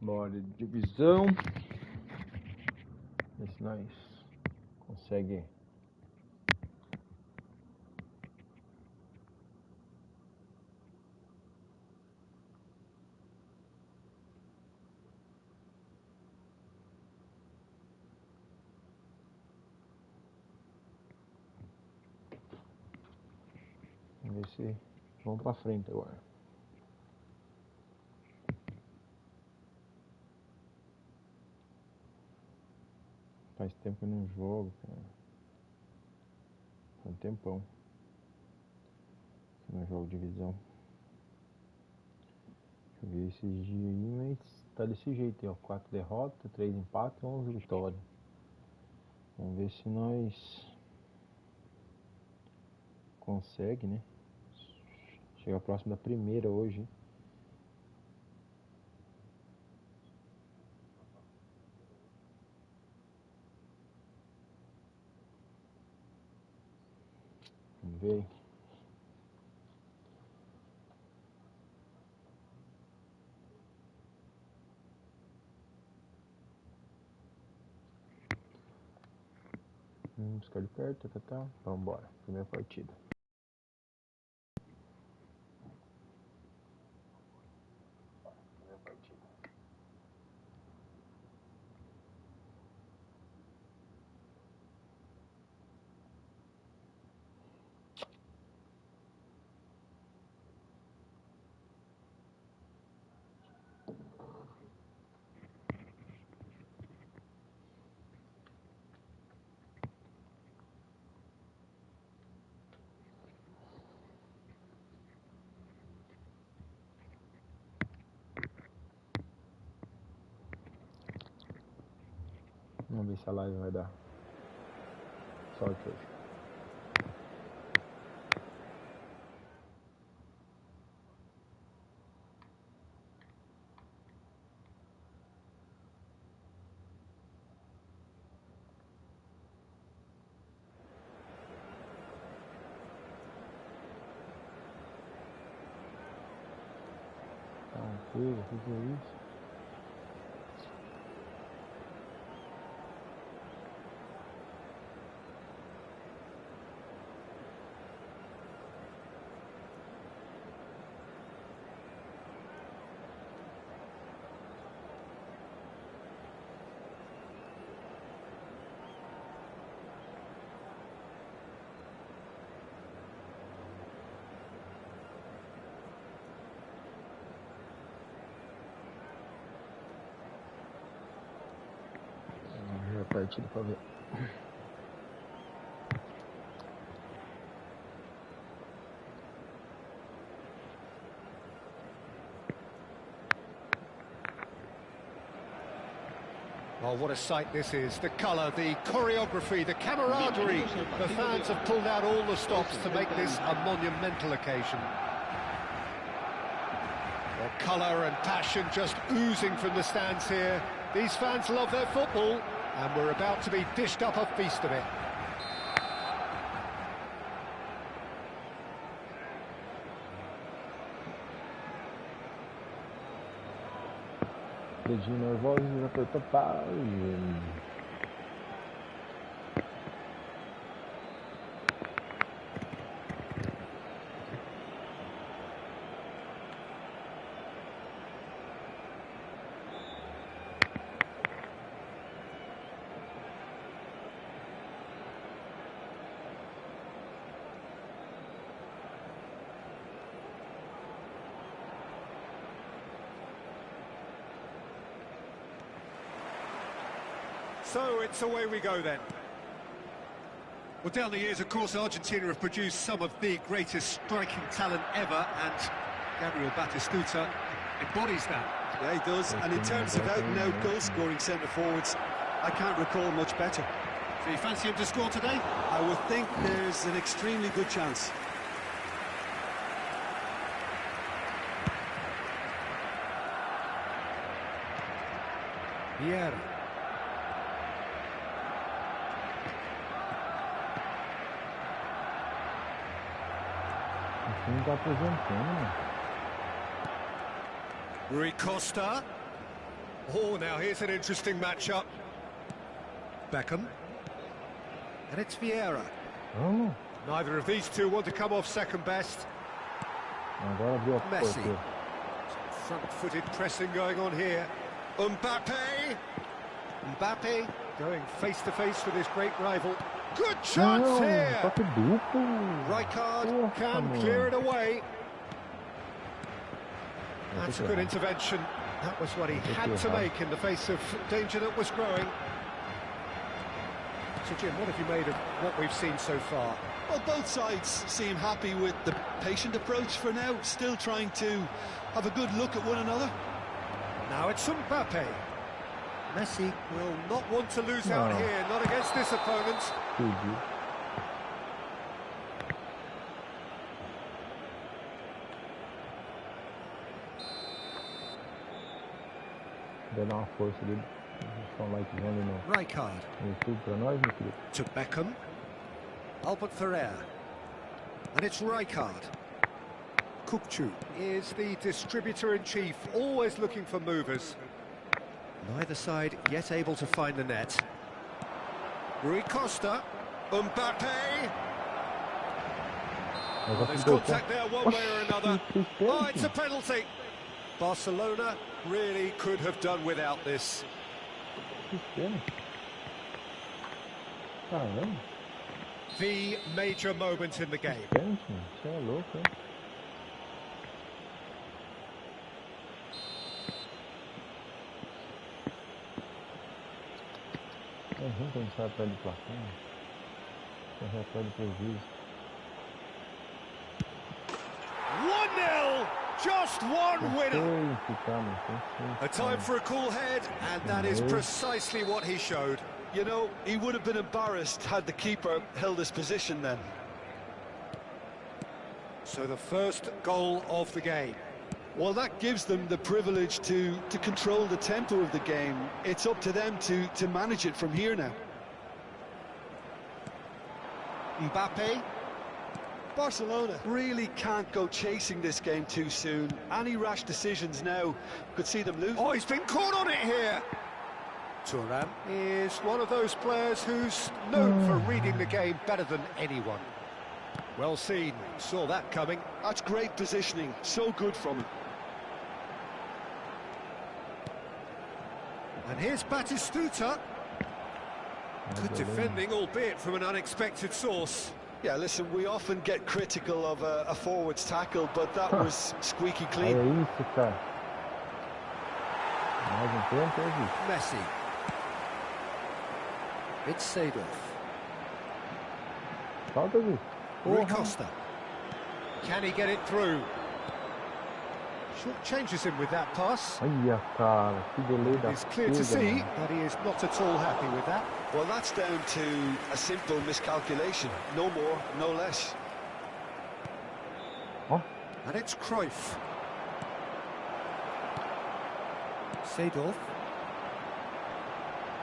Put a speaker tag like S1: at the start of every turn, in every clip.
S1: Bora de divisão. Ver se nós consegue. Vamos ver se vamos pra frente agora. Faz tempo que eu não jogo, cara. Faz um tempão que eu não jogo divisão. Joguei esses dias aí, mas tá desse jeito aí, ó. 4 derrotas, 3 empates e 11 vitórias. Vamos ver se nós consegue, né? Chegar próximo da primeira hoje. Vamos ver aí. Buscar de perto, tá. Vamos embora. Primeira partida. Vamos ver se a live vai dar sorte hoje. Tranquilo, o que é isso? Vamos ver a partida pra ver.
S2: Oh, what a sight this is. The colour, the choreography, the camaraderie. The fans have pulled out all the stops to make this a monumental occasion. Well, colour and passion just oozing from the stands here. These fans love their football, and we're about to be dished up a feast of it.
S1: Dedinho nervoso, apertou pau.
S3: So it's away we go then.
S4: Well, down the years, of course, Argentina have produced some of the greatest striking talent ever, and Gabriel Batistuta embodies that.
S3: Yeah, he does. And in terms of out-and-out goal-scoring centre-forwards, I can't recall much better.
S4: So you fancy him to score today?
S3: I would think there's an extremely good chance.
S2: Vieira.
S1: Não tá apresentando, né?
S4: Rui Costa.
S2: Oh, now here's an interesting matchup. Beckham. And it's Vieira.
S1: Vamos.
S2: Neither of these two want to come off second best.
S1: Agora abriu a
S2: Messi.
S1: porteira.
S2: Front-footed pressing going on here. Mbappe. Mbappe going face-to-face with his great rival. Good chance
S1: Não,
S2: here.
S1: toque duplo.
S2: Rijkaard
S1: Porra,
S2: can
S1: mano.
S2: clear it away.
S1: Vou
S2: That's
S1: ter
S2: a
S1: que
S2: good
S1: errar.
S2: intervention. That was what he
S1: Vou ter
S2: had
S1: que
S2: to
S1: errar.
S2: make in the face of danger that was growing. So, Jim, what have you made of what we've seen so far?
S3: Well, both sides seem happy with the patient approach for now, still trying to have a good look at one another.
S2: Now it's Mbappe. Messi will not want to lose out
S1: No.
S2: here, not against this opponent.
S1: Perdi. Dá uma força ali. Deixa um likezão ali no
S2: Rijkaard
S1: YouTube pra nós, meu querido.
S2: to Beckham. Albert Ferrer. And it's Rijkaard. Kupchu is the distributor-in-chief, always looking for movers. Neither side yet able to find the net. Rui Costa. Mbappe.
S1: Mas já
S2: There's
S1: ficou,
S2: contact there one way or another.
S1: que
S2: Oh, it's a
S1: pênalti.
S2: penalty. Barcelona really could have done without this.
S1: Que pênalti. Caramba,
S2: The major moment in the game.
S1: pênalti, mano. Você é louco, hein? É ruim quando sai atrás do placar. Corre atrás do prejuízo.
S2: 1-0, just one winner.
S1: Tem que ficar, mano.
S2: A time for a cool head, and that is precisely what he showed.
S3: You know, he would have been embarrassed had the keeper held his position then.
S2: So the first goal of the game.
S3: Well, that gives them the privilege to control the tempo of the game. It's up to them to manage it from here now.
S2: Mbappe.
S3: Barcelona really can't go chasing this game too soon. Any rash decisions now could see them lose.
S2: Oh, he's been caught on it here. Thuram is one of those players who's known for reading the game better than anyone. Well seen, saw that coming.
S3: That's great positioning, so good from him.
S2: And here's Batistuta. Good defending, albeit from an unexpected source.
S3: Yeah, listen, we often get critical of a forward's tackle, but that was squeaky
S1: Olha
S3: clean.
S1: isso, cara. Mais pênalti, é isso.
S2: Messi. It's Seedorf.
S1: Falta, Vitor.
S2: Rui Costa. Can he get it through? Short changes him with that pass.
S1: Olha, cara, que delay da
S2: It's clear to
S1: pega,
S2: see
S1: mano.
S2: that he is not at all happy with that.
S3: Well, that's down to a simple miscalculation. No more, no less.
S1: Ó,
S2: And it's Cruyff. Seedorf.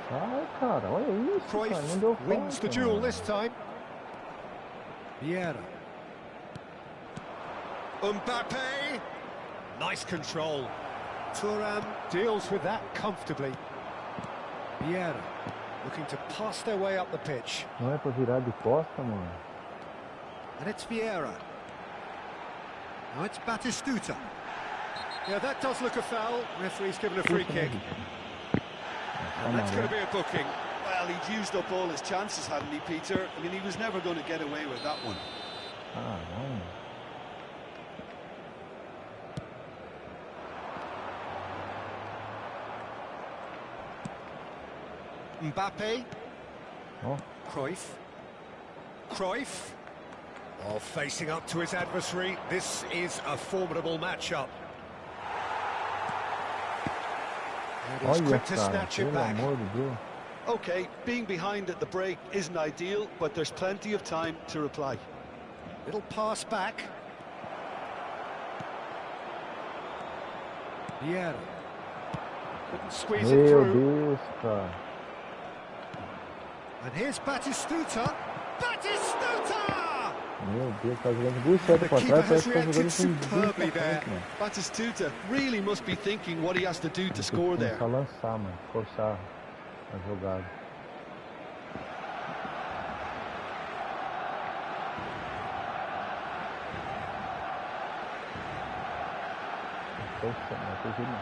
S1: sai, cara, olha isso, cara, não deu
S2: Cruyff wins the
S1: falta,
S2: duel
S1: mano.
S2: this time. Vieira. Mbappe. Nice control. Thuram deals with that comfortably. Vieira looking to pass their way up the pitch.
S1: Não é pra virar de costa, mano.
S2: And it's Vieira. Now it's Batistuta. Yeah, that does look a foul. Referee's given a free kick. And that's going to be a booking.
S3: Well, he'd used up all his chances, hadn't he, Peter? I mean, he was never going to get away with that one.
S1: Caramba.
S2: Mbappe.
S1: Ó,
S2: Cruyff. Cruyff. Oh, facing up to his adversary. This is a formidable matchup. And he's
S1: olha,
S2: quick to
S1: cara,
S2: snatch it
S1: pelo
S2: back.
S1: amor de Deus.
S3: Okay, being behind at the break isn't ideal, but there's plenty of time to reply.
S2: Little pass back. Vieira. Couldn't squeeze it
S1: Meu
S2: through.
S1: Deus, cara.
S2: And here's Batistuta. Batistuta!
S1: Meu Deus, tá jogando muito certo
S2: The
S1: pra
S2: keeper
S1: trás,
S2: has
S1: parece que tá
S2: reacted
S1: jogando com duas
S2: superbly
S1: pra
S2: there.
S1: frente, mano.
S3: Batistuta really must be thinking what he has to do to
S1: Tem que
S3: score there.
S1: começar a lançar, mano, forçar a jogada. Forçando, não tem jeito não.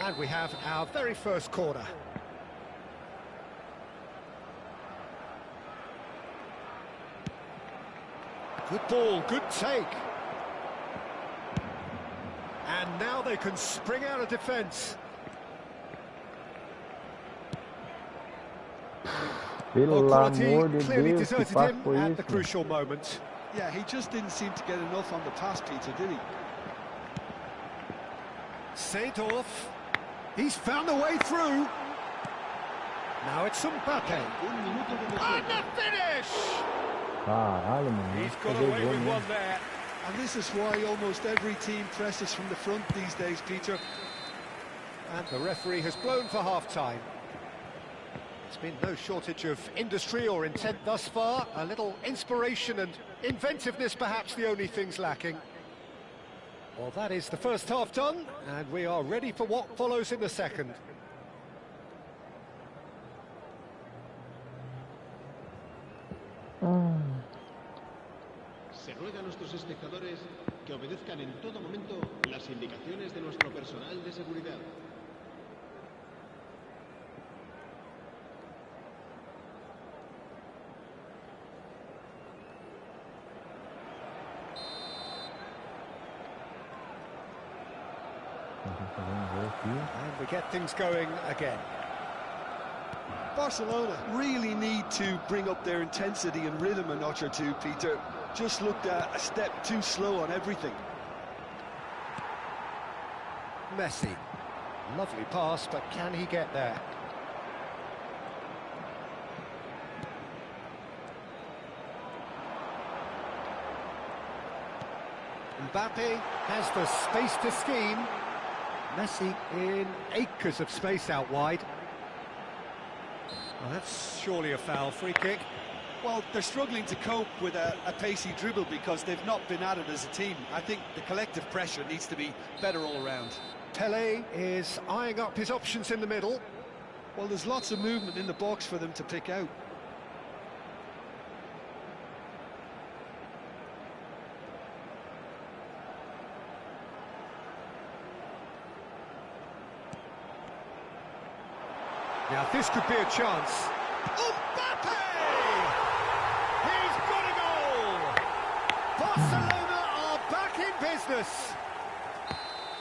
S2: And we have our very first corner. Good ball, good take. And now they can spring out of defence.
S1: Pelo amor de
S2: clearly
S1: Deus, que
S2: deserted
S1: passo
S2: him
S1: foi
S2: at the
S1: esse?
S2: crucial moment.
S3: Yeah, he just didn't seem to get enough on the pass, Peter, did he?
S2: Seedorf, he's found a way through. Now it's Mbappe. And the finish!
S1: Caralho, mano.
S2: He's got
S1: Pegou
S2: away
S1: gol
S2: with
S1: mesmo.
S2: one there.
S3: And this is why almost every team presses from the front these days, Peter.
S2: And the referee has blown for half-time. There's been no shortage of industry or intent thus far. A little inspiration and inventiveness, perhaps the only things lacking. Well, that is the first half done, and we are ready for what follows in the second.
S5: Se ruega a nuestros espectadores que obedezcan en todo momento las indicaciones de nuestro personal de seguridad.
S2: And we get things going again.
S3: Barcelona really need to bring up their intensity and rhythm a notch or two, Peter. Just looked a step too slow on everything.
S2: Messi. Lovely pass, but can he get there? Mbappe has the space to scheme. Messi in acres of space out wide. Well, that's surely a foul. Free kick.
S3: Well, they're struggling to cope with a pacey dribble because they've not been at it as a team. I think the collective pressure needs to be better all around.
S2: Pele is eyeing up his options in the middle.
S3: Well, there's lots of movement in the box for them to pick out.
S2: Now, this could be a chance. Mbappe! He's got a goal! Barcelona are back in business.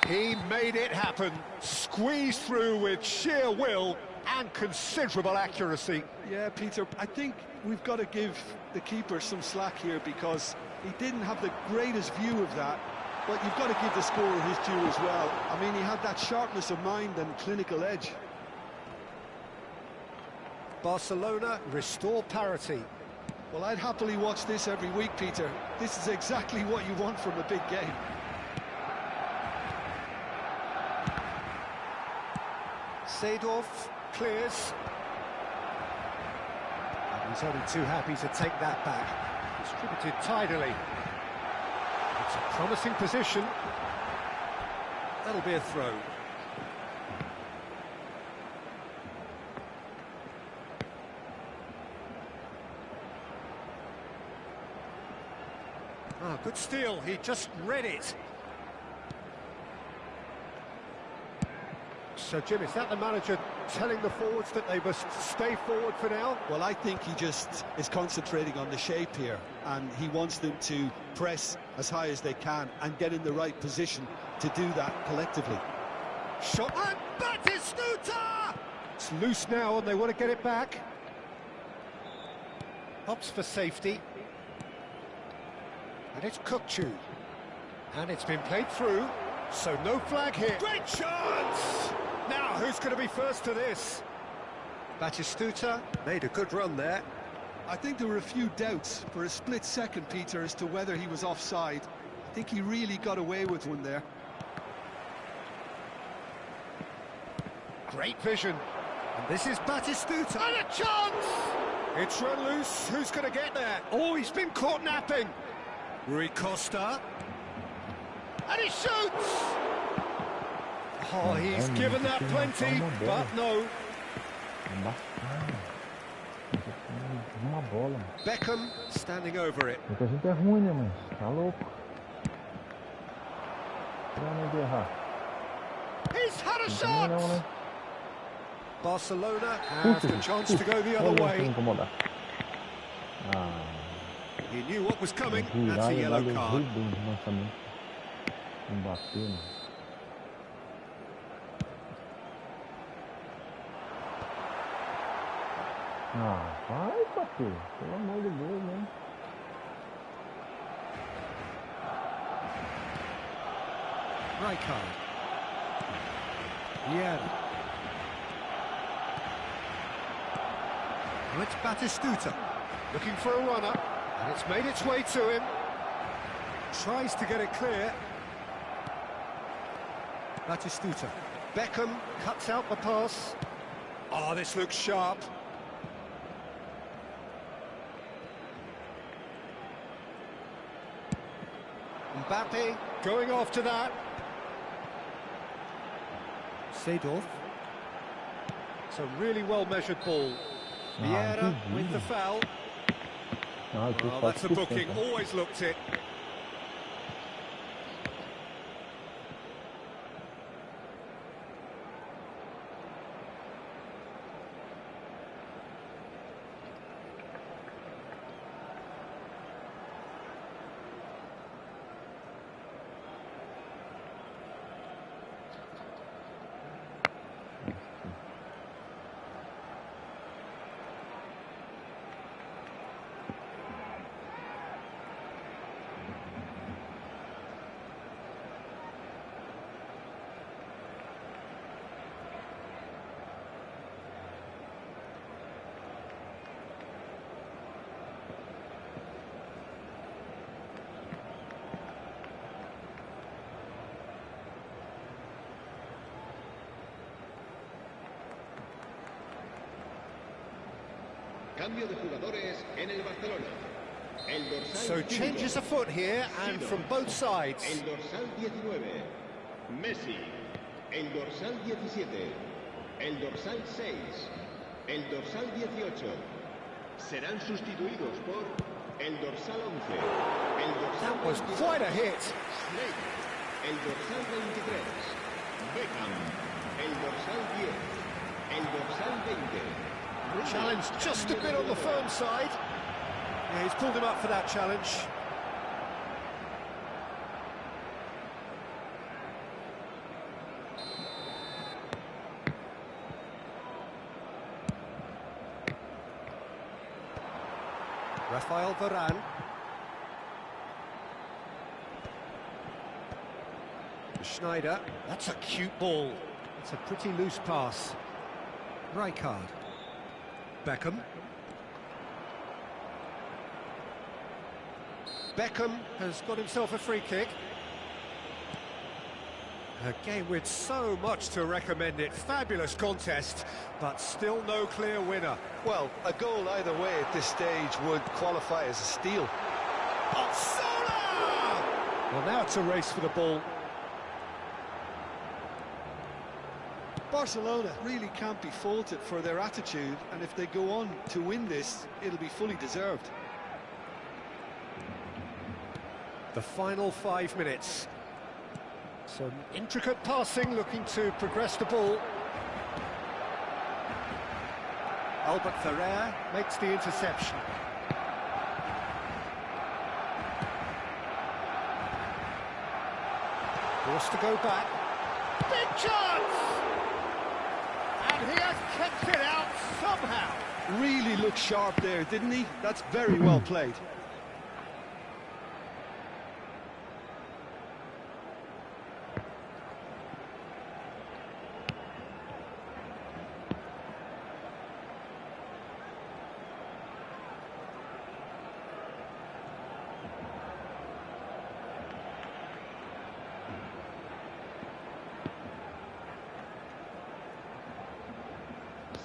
S2: He made it happen, squeezed through with sheer will and considerable accuracy.
S3: Yeah, Peter, I think we've got to give the keeper some slack here because he didn't have the greatest view of that, but you've got to give the scorer his due as well. I mean, he had that sharpness of mind and clinical edge.
S2: Barcelona restore parity.
S3: Well, I'd happily watch this every week, Peter. This is exactly what you want from a big game.
S2: Seedorf clears. And he's only too happy to take that back. Distributed tidily. It's a promising position. That'll be a throw. Ah, good steal. He just read it. So, Jim, is that the manager telling the forwards that they must stay forward for now?
S3: Well, I think he just is concentrating on the shape here, and he wants them to press as high as they can and get in the right position to do that collectively.
S2: Shot, and Batistuta! It's loose now, and they want to get it back. Opts for safety. And it's Kukçu. And it's been played through, so no flag here. Great chance! Now, who's going to be first to this? Batistuta made a good run there.
S3: I think there were a few doubts for a split second, Peter, as to whether he was offside. I think he really got away with one there.
S2: Great vision. And this is Batistuta. And a chance! It's run loose. Who's going to get there? Oh, he's been caught napping. Rui Costa. And he shoots! Oh, he's given that plenty, but no.
S1: Uma bola.
S2: Beckham standing over it.
S1: Porque a gente é ruim, né, mas tá louco. Pra não errar.
S2: He's had a
S1: Não,
S2: shot!
S1: né?
S2: Barcelona have the chance to go the other way. He knew what was coming. That's a yellow card.
S1: Vai bater, pelo amor de Deus, né?
S2: Rijkaard. Yeah. Well, it's Batistuta looking for a runner, and it's made its way to him. Tries to get it clear. Batistuta. Beckham cuts out the pass. Oh, this looks sharp. Mbappe going after that. Seedorf. It's a really well-measured ball. Vieira with the foul. Oh, that's a booking, always looked it.
S5: Cambio de jugadores en el Barcelona. El dorsal
S2: So changes afoot here and from both sides.
S5: El dorsal 19, Messi. El dorsal 17, el dorsal 6, el dorsal 18. Serán sustituidos por el dorsal 11, el dorsal
S2: That was quite a hit.
S5: Snake, el dorsal 23, Beckham, el dorsal 10, el dorsal 20.
S2: Challenge just a bit on the firm side. Yeah, he's pulled him up for that challenge. Rafael Varane. Schneider. That's a cute ball. It's a pretty loose pass. Rijkaard. Beckham. Beckham has got himself a free kick. A game with so much to recommend it. Fabulous contest, but still no clear winner.
S3: Well, a goal either way at this stage would qualify as a steal.
S2: Salah! Well, now it's a race for the ball.
S3: Barcelona really can't be faulted for their attitude, and if they go on to win this, it'll be fully deserved.
S2: The final 5 minutes. Some intricate passing, looking to progress the ball. Albert Ferrer makes the interception. Forced to go back. Big chance! And he has kept it out somehow.
S3: Really looked sharp there, didn't he? That's very well played.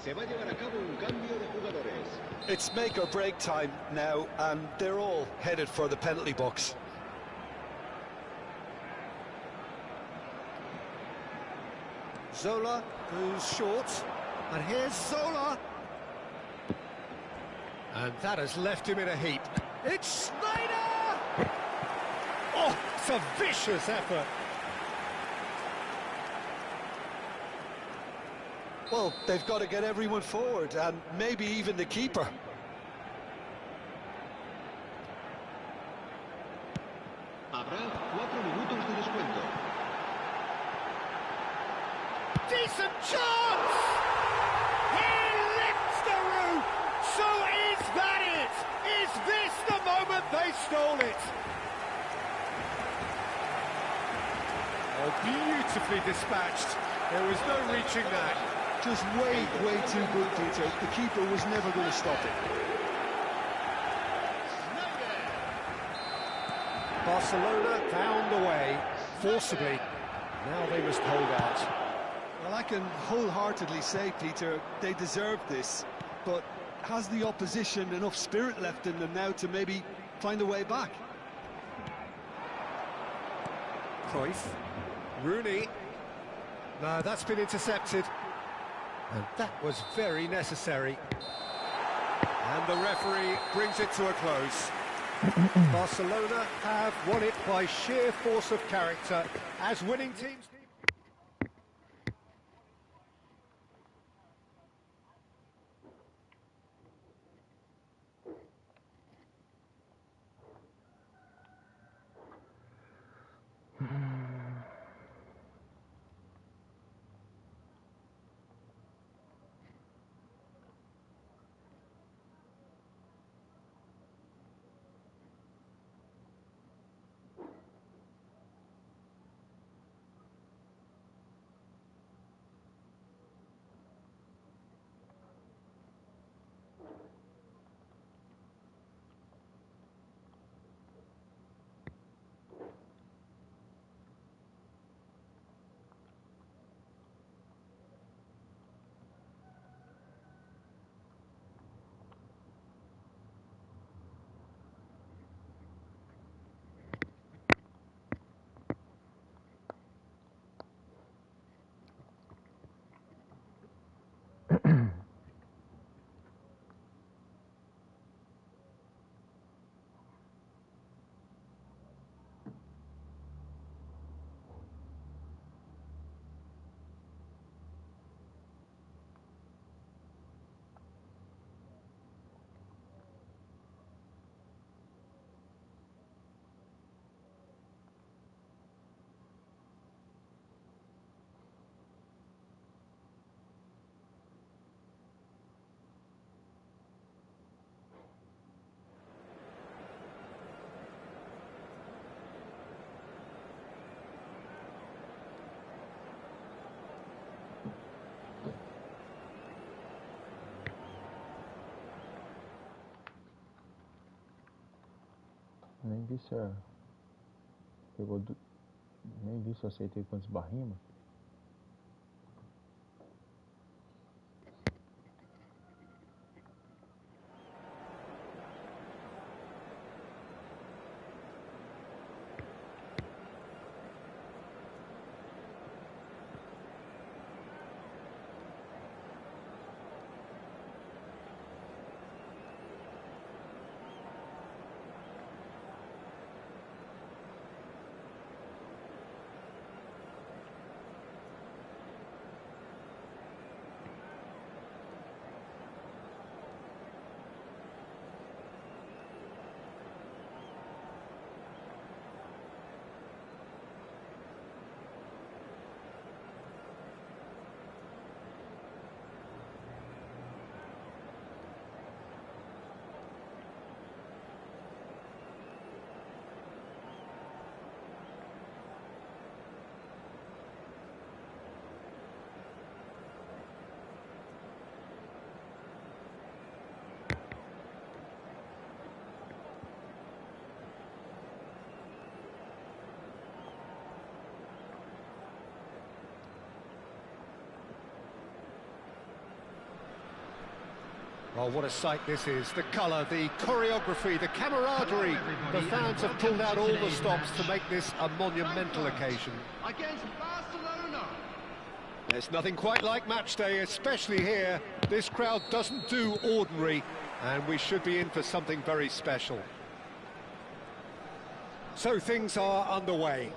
S5: Se va a llevar a cabo un cambio de jugadores.
S3: It's make or break time now, and they're all headed for the penalty box.
S2: Zola goes short, and here's Zola. And that has left him in a heap. It's Snyder! Oh, it's a vicious effort.
S3: Well, they've got to get everyone forward, and maybe even the keeper.
S5: Habrá 4 minutos de descuento.
S2: Decent chance! He lifts the roof! So is that it? Is this the moment they stole it? Oh, beautifully dispatched. There was no reaching that.
S3: Just way too good, Peter. The keeper was never going to stop it.
S2: Barcelona found a way, forcibly. Now they must hold out.
S3: Well, I can wholeheartedly say, Peter, they deserve this. But has the opposition enough spirit left in them now to maybe find a way back?
S2: Cruyff. Rooney. No, that's been intercepted. And that was very necessary. And the referee brings it to a close. Barcelona have won it by sheer force of character, as winning teams do.
S1: Nem vi se pegou nem vi se eu aceitei quantos barrinhos.
S2: Oh, what a sight this is. The colour, the choreography, the camaraderie. The fans have pulled out all the stops to make this a monumental occasion.
S5: Against Barcelona.
S2: There's nothing quite like match day, especially here. This crowd doesn't do ordinary, and we should be in for something very special. So things are underway.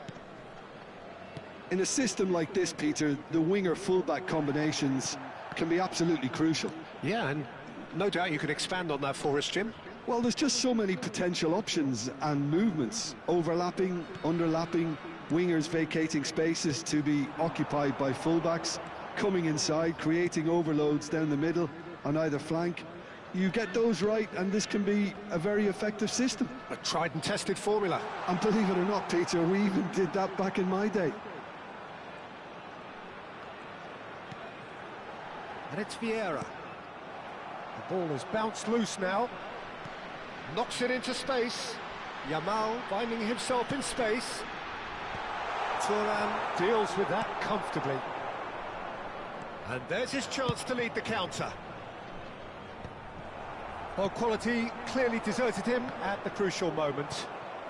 S3: In a system like this, Peter, the winger-fullback combinations can be absolutely crucial.
S2: Yeah, and no doubt you could expand on that for us, Jim.
S3: Well, there's just so many potential options and movements. Overlapping, underlapping, wingers vacating spaces to be occupied by fullbacks, coming inside, creating overloads down the middle on either flank. You get those right, and this can be a very effective system.
S2: A tried and tested formula.
S3: And believe it or not, Peter, we even did that back in my day.
S2: And it's Vieira. The ball has bounced loose now. Knocks it into space. Yamal finding himself in space. Thuram deals with that comfortably. And there's his chance to lead the counter. Well, quality clearly deserted him at the crucial moment.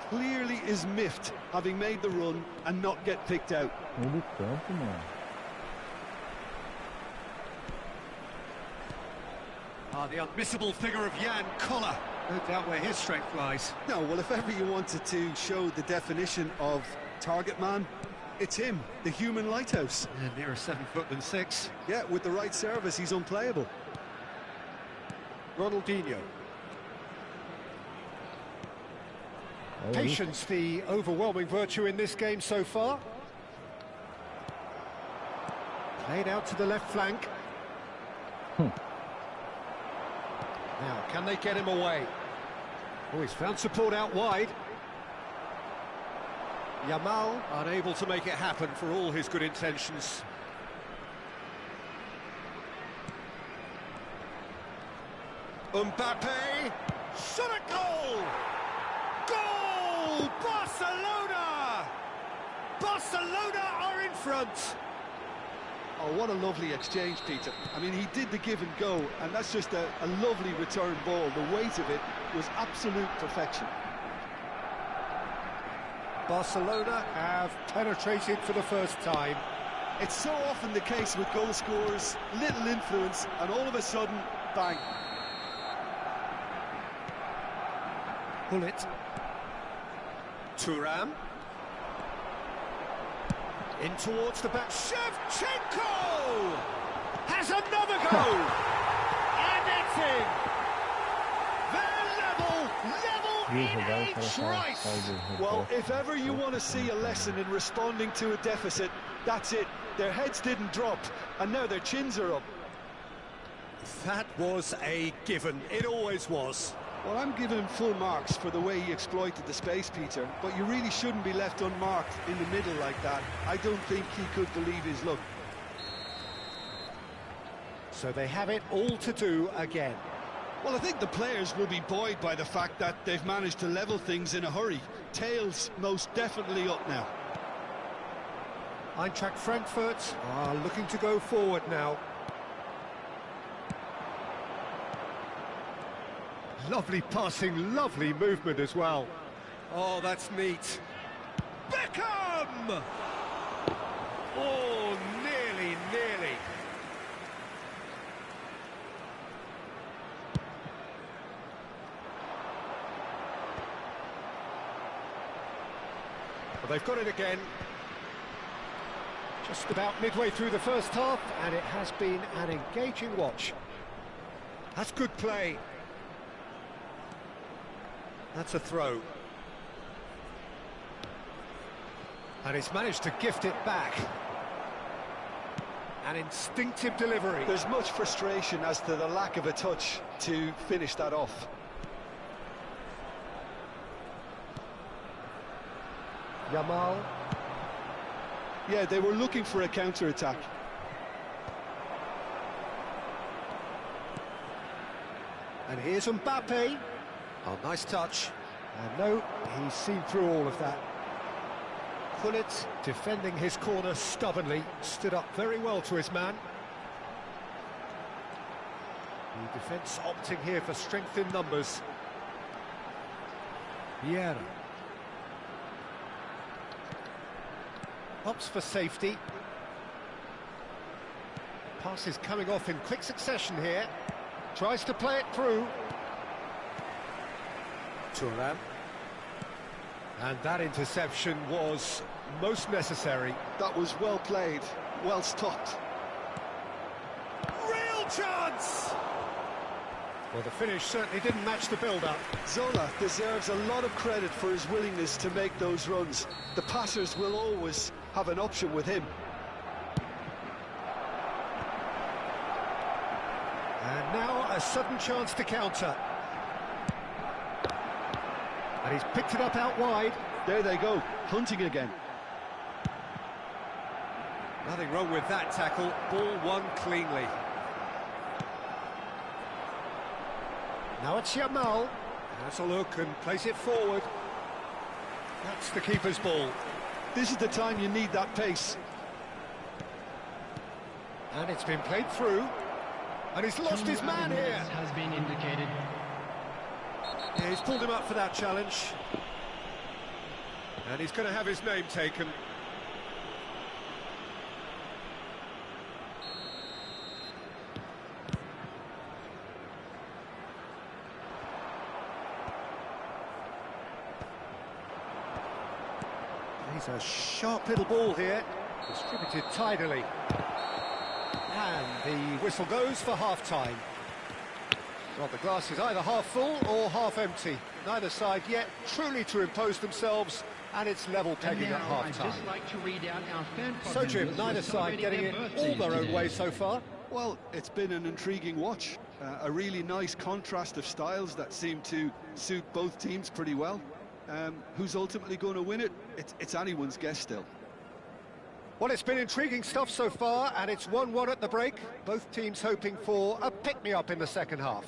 S3: Clearly is miffed, having made the run and not get picked out.
S1: Meio do campo, mano.
S4: The unmissable figure of Jan Koller. No doubt where his strength lies.
S3: No, well, if ever you wanted to show the definition of target man, it's him, the human lighthouse.
S4: Yeah, nearer 7 foot than 6.
S3: Yeah, with the right service, he's unplayable.
S2: Ronaldinho. Patience, the overwhelming virtue in this game so far. Played out to the left flank. Now, can they get him away? Oh, he's found support out wide. Yamal unable to make it happen for all his good intentions. Mbappe, shot at goal! Goal! Barcelona! Barcelona are in front!
S3: Oh, what a lovely exchange, Peter. I mean, he did the give and go, and that's just a lovely return ball. The weight of it was absolute perfection.
S2: Barcelona have penetrated for the first time.
S3: It's so often the case with goal scorers, little influence, and all of a sudden, bang.
S2: Pull it. Thuram. In towards the back. Shevchenko has another go. And it's in. They're level in each race.
S3: Well, if ever you want to see a lesson in responding to a deficit, that's it. Their heads didn't drop, and now their chins are up.
S2: That was a given. It always was.
S3: Well, I'm giving him full marks for the way he exploited the space, Peter, but you really shouldn't be left unmarked in the middle like that. I don't think he could believe his luck.
S2: So they have it all to do again.
S3: Well, I think the players will be buoyed by the fact that they've managed to level things in a hurry. Tails most definitely up now.
S2: Eintracht Frankfurt are looking to go forward now. Lovely passing, lovely movement as well. Oh, that's neat. Beckham! Oh, nearly. Well, they've got it again. Just about midway through the first half, and it has been an engaging watch. That's good play. That's a throw. And he's managed to gift it back. An instinctive delivery.
S3: There's much frustration as to the lack of a touch to finish that off.
S2: Yamal.
S3: Yeah, they were looking for a counter-attack.
S2: And here's Mbappe. Oh, nice touch. And no, he's seen through all of that. Gullit, defending his corner stubbornly, stood up very well to his man. The defence opting here for strength in numbers. Vieira. Opts for safety. Pass is coming off in quick succession here. Tries to play it through. Thuram. And that interception was most necessary.
S3: That was well played, well stopped.
S2: Real chance! Well, the finish certainly didn't match the build-up.
S3: Zola deserves a lot of credit for his willingness to make those runs. The passers will always have an option with him.
S2: And now a sudden chance to counter. And he's picked it up out wide.
S3: There they go, hunting again.
S2: Nothing wrong with that tackle. Ball won cleanly. Now it's Yamal. Has a look and plays it forward. That's the keeper's ball.
S3: This is the time you need that pace.
S2: And it's been played through. And he's lost his man here.
S6: Has been indicated.
S2: Yeah, he's pulled him up for that challenge. And he's going to have his name taken. He's a sharp little ball here, distributed tidily. And the whistle goes for half-time. Well, the glass is either half full or half empty. Neither side yet truly to impose themselves, and it's level pegging at half-time. So, Jim, neither side getting it all their own way so far.
S3: Well, it's been an intriguing watch. A really nice contrast of styles that seem to suit both teams pretty well. Who's ultimately going to win it? It's anyone's guess still.
S2: Well, it's been intriguing stuff so far, and it's 1-1 at the break. Both teams hoping for a pick-me-up in the second half.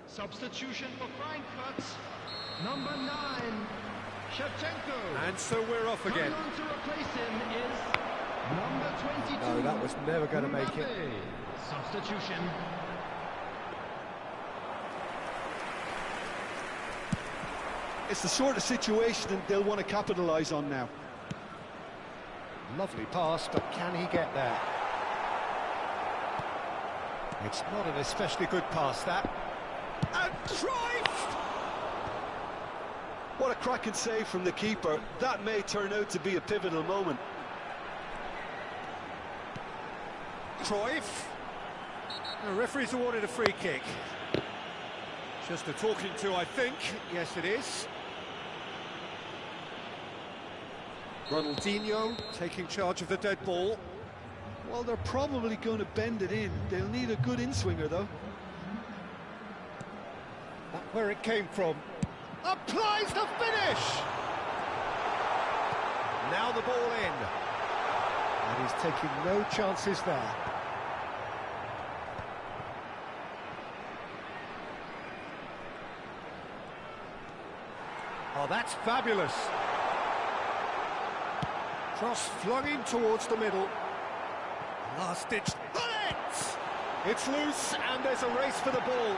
S6: Substitution for Frankfurt, number 9, Shevchenko.
S2: And so we're off again.
S6: Coming on to replace him is number 22.
S2: No, that was never going to make it.
S6: Substitution.
S3: It's the sort of situation that they'll want to capitalise on now.
S2: Lovely pass, but can he get there? It's not an especially good pass, that. And Cruyff!
S3: What a cracking save from the keeper. That may turn out to be a pivotal moment.
S2: Cruyff. The referee's awarded a free kick. Just a talking to, I think. Yes, it is. Ronaldinho taking charge of the dead ball.
S3: Well, they're probably going to bend it in. They'll need a good in-swinger, though.
S2: That's where it came from. Applies the finish! Now the ball in. And he's taking no chances there. Oh, that's fabulous. Cross flung in towards the middle. Last-ditch bullet! It's loose, and there's a race for the ball.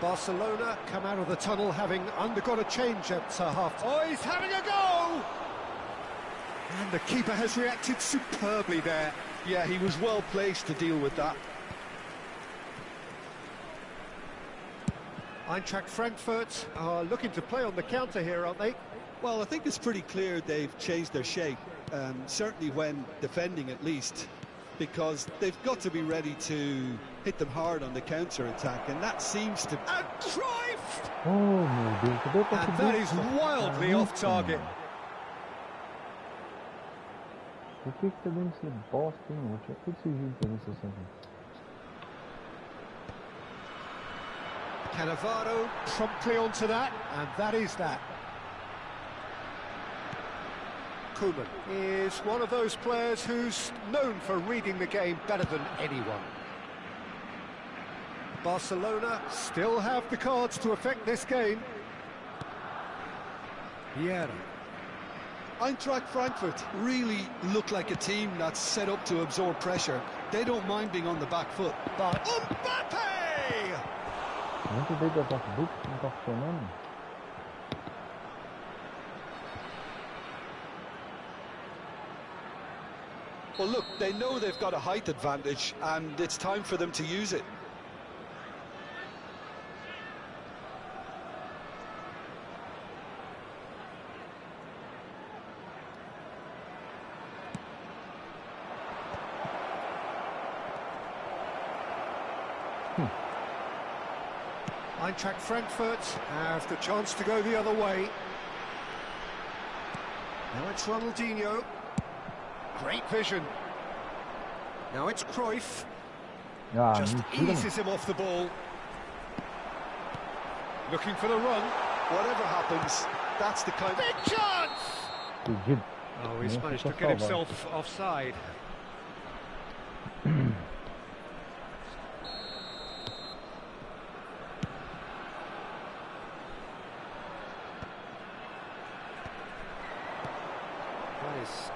S2: Barcelona come out of the tunnel having undergone a change at half. Oh, he's having a go! And the keeper has reacted superbly there.
S3: Yeah, he was well placed to deal with that.
S2: Eintracht Frankfurt are looking to play on the counter here, aren't they?
S3: Well, I think it's pretty clear they've changed their shape, certainly when defending at least, because they've got to be ready to hit them hard on the counter-attack, and that seems to...
S2: And Cruyff!
S1: Oh, meu Deus, cadê o
S2: And that is wildly off target.
S1: Por que tá dando esse bosta, hein? Eu tinha tudo surgido pra nessa cena.
S2: Cannavaro promptly onto that, and that is that. Koeman is one of those players who's known for reading the game better than anyone. Barcelona still have the cards to affect this game. Vieira.
S3: Eintracht Frankfurt really look like a team that's set up to absorb pressure. They don't mind being on the back foot.
S2: But Mbappe!
S1: Muito bem da nossa dupla, não tá funcionando.
S3: Well, look, they know they've got a height advantage, and it's time for them to use it.
S2: Eintracht Frankfurt have the chance to go the other way. Now it's Ronaldinho. Great vision. Now it's Cruyff. Just eases him off the ball. Looking for the run.
S3: Whatever happens, that's the kind of...
S2: Big chance! Oh, he's managed to get himself offside.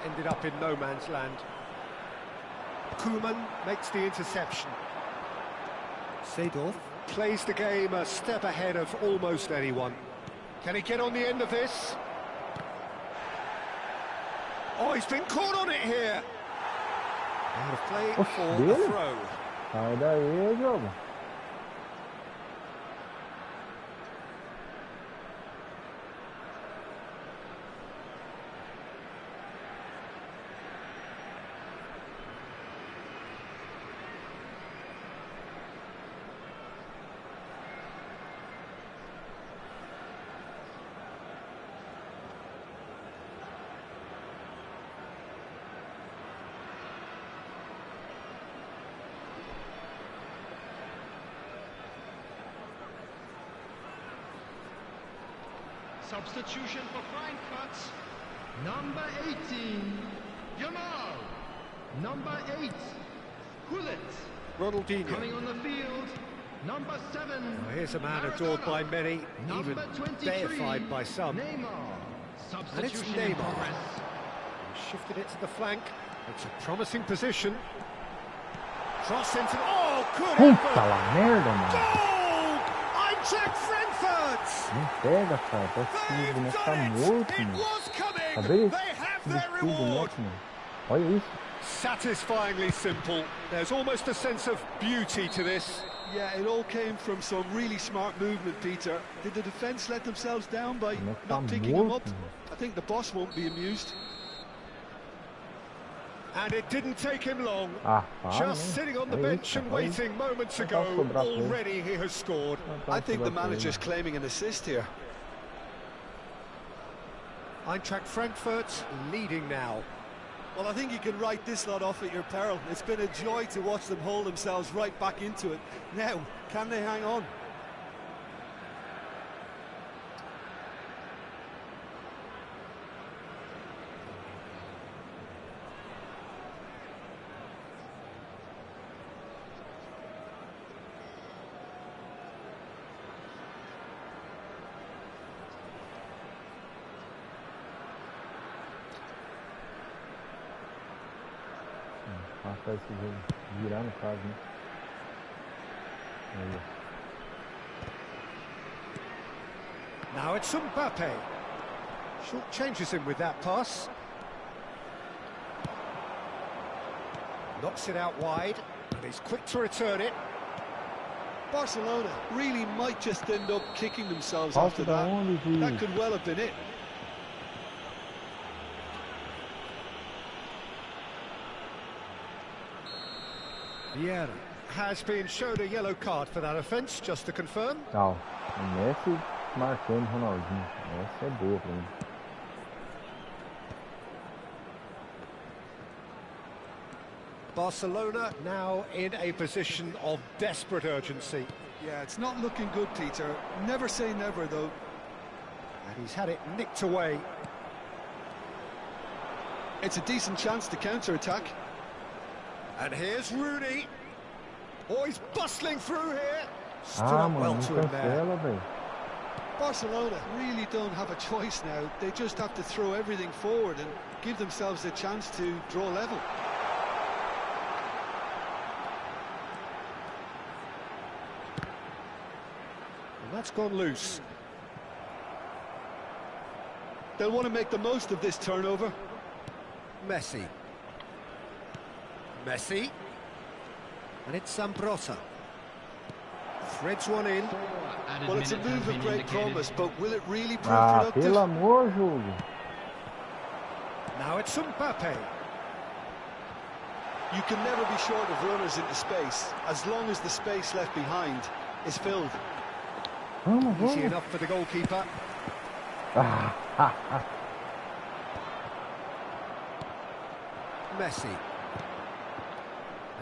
S2: Ended up in no man's land. Koeman makes the interception. Seedorf plays the game a step ahead of almost anyone. Can he get on the end of this? Oh, he's been caught on it here. Out of play for a throw.
S1: Sai daí, jogo.
S6: Substitution for Frankfurt. Number 18, Jamal. Number 8, Gullit.
S2: Ronaldinho.
S6: Coming on the field, number 7.
S2: Well, here's a man adored by many, even deified by some.
S6: Neymar.
S2: And it's
S6: Substitution in
S2: Neymar.
S6: progress.
S2: He shifted it to the flank. It's a promising position. Cross into... Oh, good
S1: Puta
S2: effort!
S1: la merda, mano.
S2: Goal! Eintracht Frankfurt!
S1: Não pega, cara. Parece que o boneco tá morto,
S2: It
S1: mano.
S2: was coming!
S1: Acabei
S2: They have
S1: de
S2: their
S1: vestir o
S2: reward!
S1: boneco, mano. Olha isso.
S2: Satisfyingly simple. There's almost a sense of beauty to this.
S3: Yeah, it all came from some really smart movement, Peter. Did the defence let themselves down by not picking him up? I think the boss won't be amused.
S2: And it didn't take him long.
S1: Just
S2: sitting on the bench and waiting moments ago, already he has scored.
S3: I think the manager's claiming an assist here.
S2: Eintracht Frankfurt leading now.
S3: Well, I think you can write this lot off at your peril. It's been a joy to watch them hold themselves right back into it. Now, can they hang on?
S1: Passar esse jogo, virar no caso, né? Aí.
S2: Now it's Mbappe. Short changes him with that pass. Knocks it out wide, and he's quick to return it.
S3: Barcelona really might just end up kicking themselves after that. That could well have been it.
S2: Vieira has been shown a yellow card for that offence, just to confirm.
S1: O Messi marcando o Ronaldinho. Essa é boa pra mim.
S2: Barcelona now in a position of desperate urgency.
S3: Yeah, it's not looking good, Peter. Never say never, though.
S2: And he's had it nicked away.
S3: It's a decent chance to counter-attack.
S2: And here's Rooney. Oh, he's bustling through here. Stood
S1: Ah,
S2: up
S1: mano,
S2: well
S1: não
S2: to him there.
S1: cancela, velho.
S3: Barcelona really don't have a choice now. They just have to throw everything forward and give themselves a chance to draw level.
S2: And that's gone loose.
S3: They'll want to make the most of this turnover.
S2: Messi. Messi. And it's Zambrotta. Threads one in.
S6: Added
S3: Well, it's a
S6: minutes have
S3: move of
S6: been
S3: great
S6: indicated.
S3: promise, but will it really prove
S1: Ah,
S3: productive?
S1: pelo amor, jogo.
S2: Now it's Mbappe.
S3: You can never be short of runners into space, as long as the space left behind is filled.
S1: Vamos,
S2: Easy
S1: vamos.
S2: enough for the goalkeeper. Messi.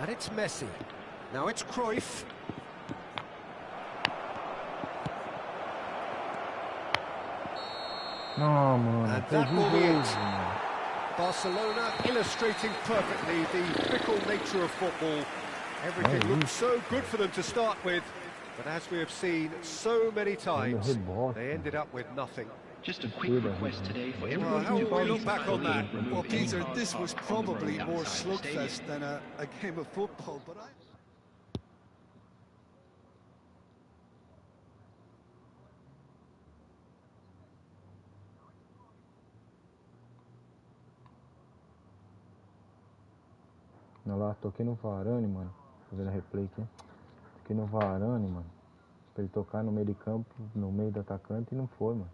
S2: And it's Messi. Now it's Cruyff.
S1: Não, mano.
S2: And
S1: Perdi
S2: that will be
S1: dois,
S2: it.
S1: mano.
S2: Barcelona illustrating perfectly the fickle nature of football. Everything
S1: Oh,
S2: looked so good for them to start with, but as we have seen so many times,
S1: rebote.
S2: they ended up with nothing.
S6: Just a quick request today for
S2: Well,
S6: everyone
S2: how
S6: to
S2: will we
S6: please
S2: look back on that?
S6: remove
S3: Well,
S6: any
S3: Peter,
S6: marks
S3: this was
S6: on the
S3: probably
S6: road
S3: more
S6: outside the stadium.
S3: slugfest than a game of football, but I...
S1: Olha lá, toquei no Varane, mano. Fazendo a replay aqui. Toquei no Varane, mano. Pra ele tocar no meio de campo, no meio do atacante e não foi, mano.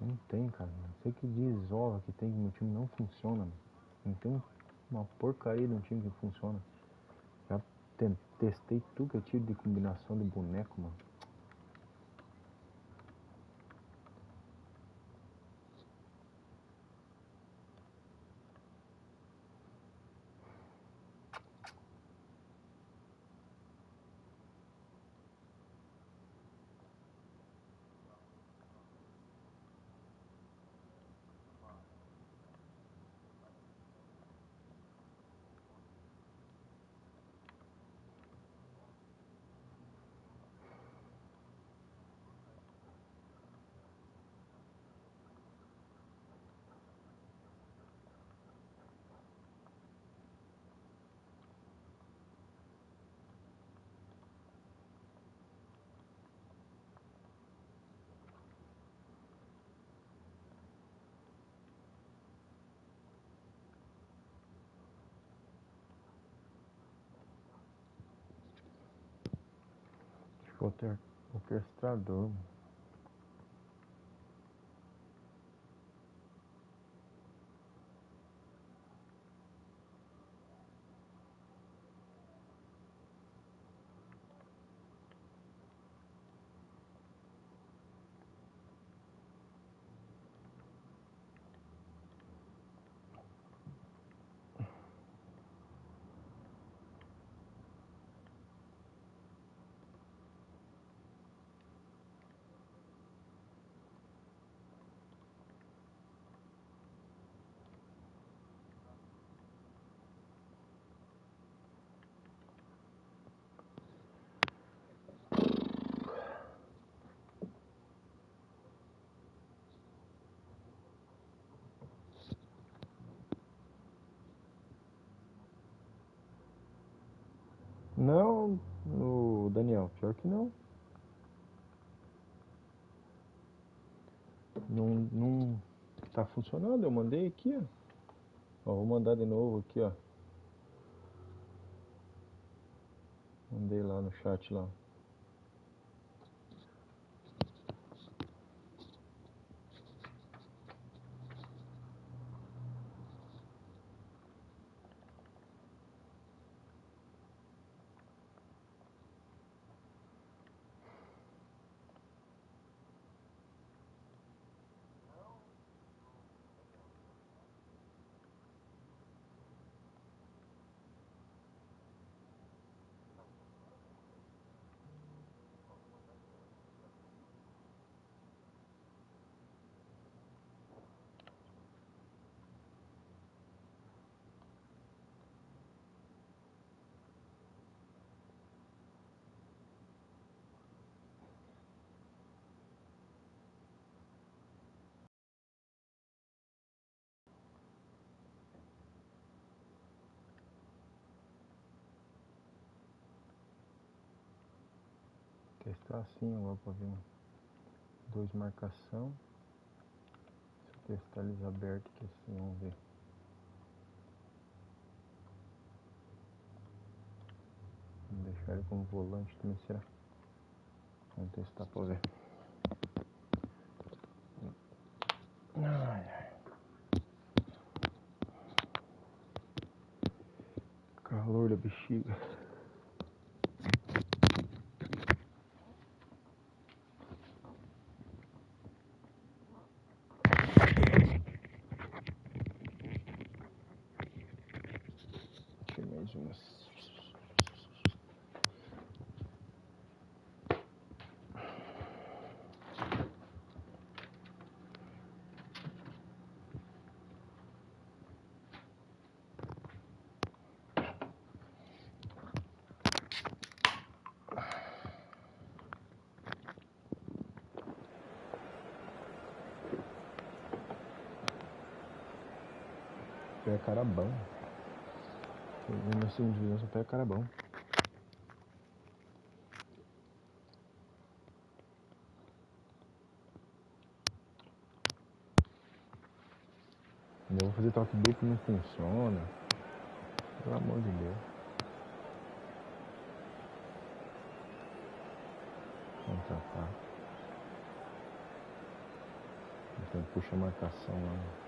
S1: Não tem, cara. Não sei que desola que tem que meu time não funciona, mano. Não tem uma porcaria de um time que funciona. Já testei tudo que é tipo de combinação de boneco, mano. Orquestrador. Não, o Daniel, pior que não. Não tá funcionando, eu mandei aqui, ó. Ó, vou mandar de novo aqui, ó. Mandei lá no chat lá. testar assim agora pra ver. 2 marcação. Deixa eu testar eles abertos aqui assim, vamos ver. Vamos deixar ele como volante também, será? Vamos testar pra ver. Ai, ai. Calor da bexiga. Deixa mais umas. Pé cara bom. Na segunda divisão só pega cara bom. Eu vou fazer toque duplo, não funciona. Pelo amor de Deus. Contra-ataque. Então puxa a marcação lá.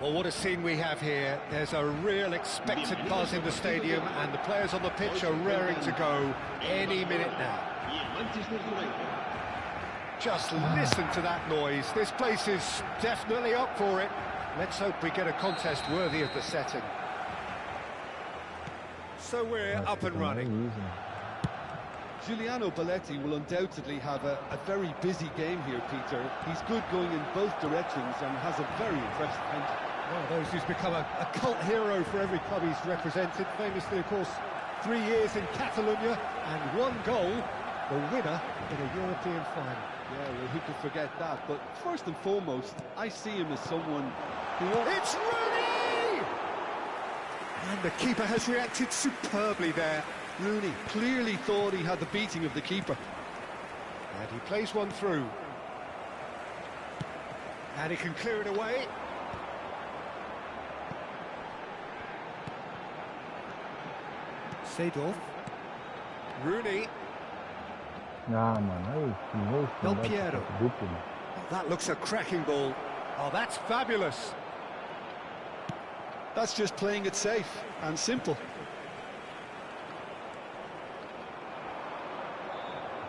S2: Well, what a scene we have here. There's a real expected buzz in the stadium and the players on the pitch are raring to go any minute now. Just listen to that noise. This place is definitely up for it. Let's hope we get a contest worthy of the setting. So we're up and running.
S3: Giuliano Belletti will undoubtedly have a very busy game here, Peter. He's good going in both directions and has a very impressive engine.
S2: One of those who's become a cult hero for every club he's represented. Famously, of course, 3 years in Catalonia and 1 goal, the winner in a European final.
S3: Yeah, well, who could forget that? But first and foremost, I see him as someone who...
S2: It's Rooney! And the keeper has reacted superbly there.
S3: Rooney clearly thought he had the beating of the keeper.
S2: And he plays one through. And he can clear it away. Seedorf. Rooney.
S1: Ah, mano, aí,
S2: Del Piero. That looks a cracking ball. Oh, that's fabulous.
S3: That's just playing it safe and simple.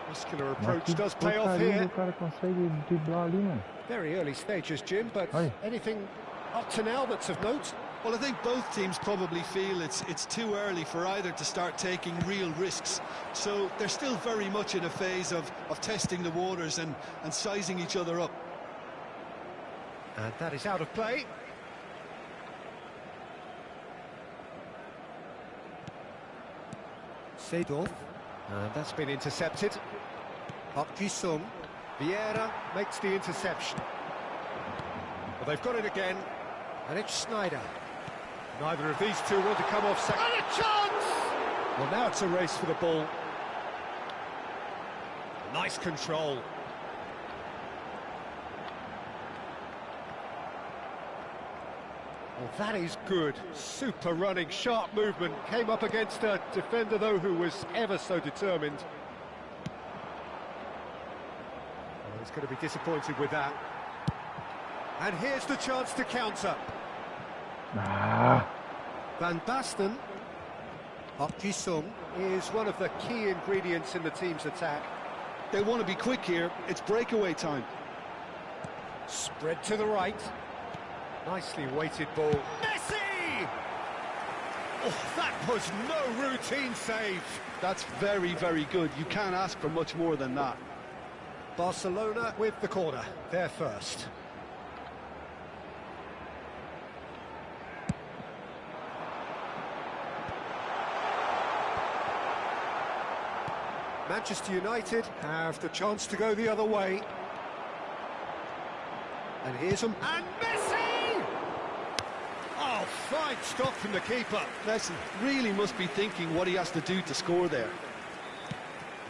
S2: Muscular
S1: Mas
S2: approach
S1: que
S2: does pay off
S1: porcaria
S2: here.
S1: o cara consegue driblar ali, mano.
S2: Very early stages, Jim, but
S1: Aye.
S2: anything up to now that's of note?
S3: Well, I think both teams probably feel it's too early for either to start taking real risks. So they're still very much in a phase of testing the waters and sizing each other up.
S2: And that is out of play. Seedorf. And that's been intercepted. Park Ji-sung. Vieira makes the interception. Well, they've got it again. And it's Snyder. Neither of these two want to come off second. And a chance! Well, now it's a race for the ball. Nice control. Well, that is good. Super running, sharp movement. Came up against a defender, though, who was ever so determined. Well, he's going to be disappointed with that. And here's the chance to counter.
S1: Ah,
S2: Van Basten. Park Ji-sung is one of the key ingredients in the team's attack.
S3: They want to be quick here. It's breakaway time.
S2: Spread to the right. Nicely weighted ball. Messi! Oh, that was no routine save.
S3: That's very, very good. You can't ask for much more than that.
S2: Barcelona with the corner. They're first. Manchester United have the chance to go the other way. And here's him. And Messi! Oh, fine stop from the keeper.
S3: Messi really must be thinking what he has to do to score there.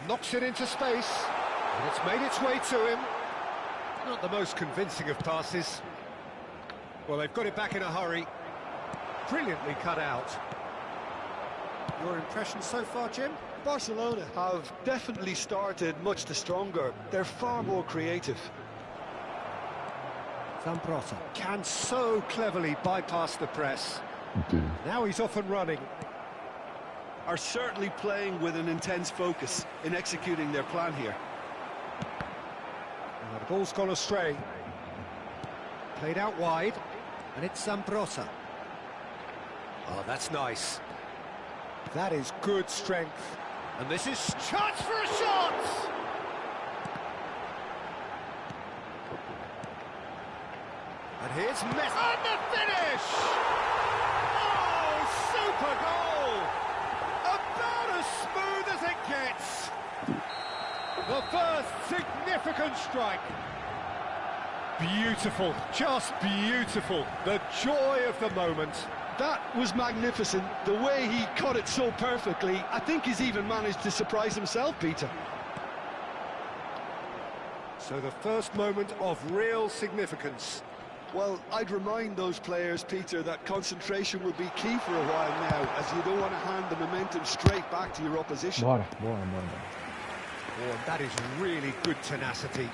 S2: Knocks it into space. And it's made its way to him. Not the most convincing of passes. Well, they've got it back in a hurry. Brilliantly cut out. Your impression so far, Jim?
S3: Barcelona have definitely started much the stronger. They're far more creative.
S2: Zambrota can so cleverly bypass the press. Now he's off and running.
S3: Are certainly playing with an intense focus in executing their plan here.
S2: And the ball's gone astray. Played out wide, and it's Zambrota. Oh, that's nice. That is good strength. And this is chance for a shot! And here's Messi. And the finish! Oh, super goal! About as smooth as it gets. The first significant strike. Beautiful, just beautiful. The joy of the moment.
S3: That was magnificent. The way he cut it so perfectly. I think he's even managed to surprise himself, Peter.
S2: So the first moment of real significance.
S3: Well, I'd remind those players, Peter, that concentration will be key for a while now, as you don't want to hand the momentum straight back to your opposition.
S1: bora.
S2: Oh, and that is really good tenacity.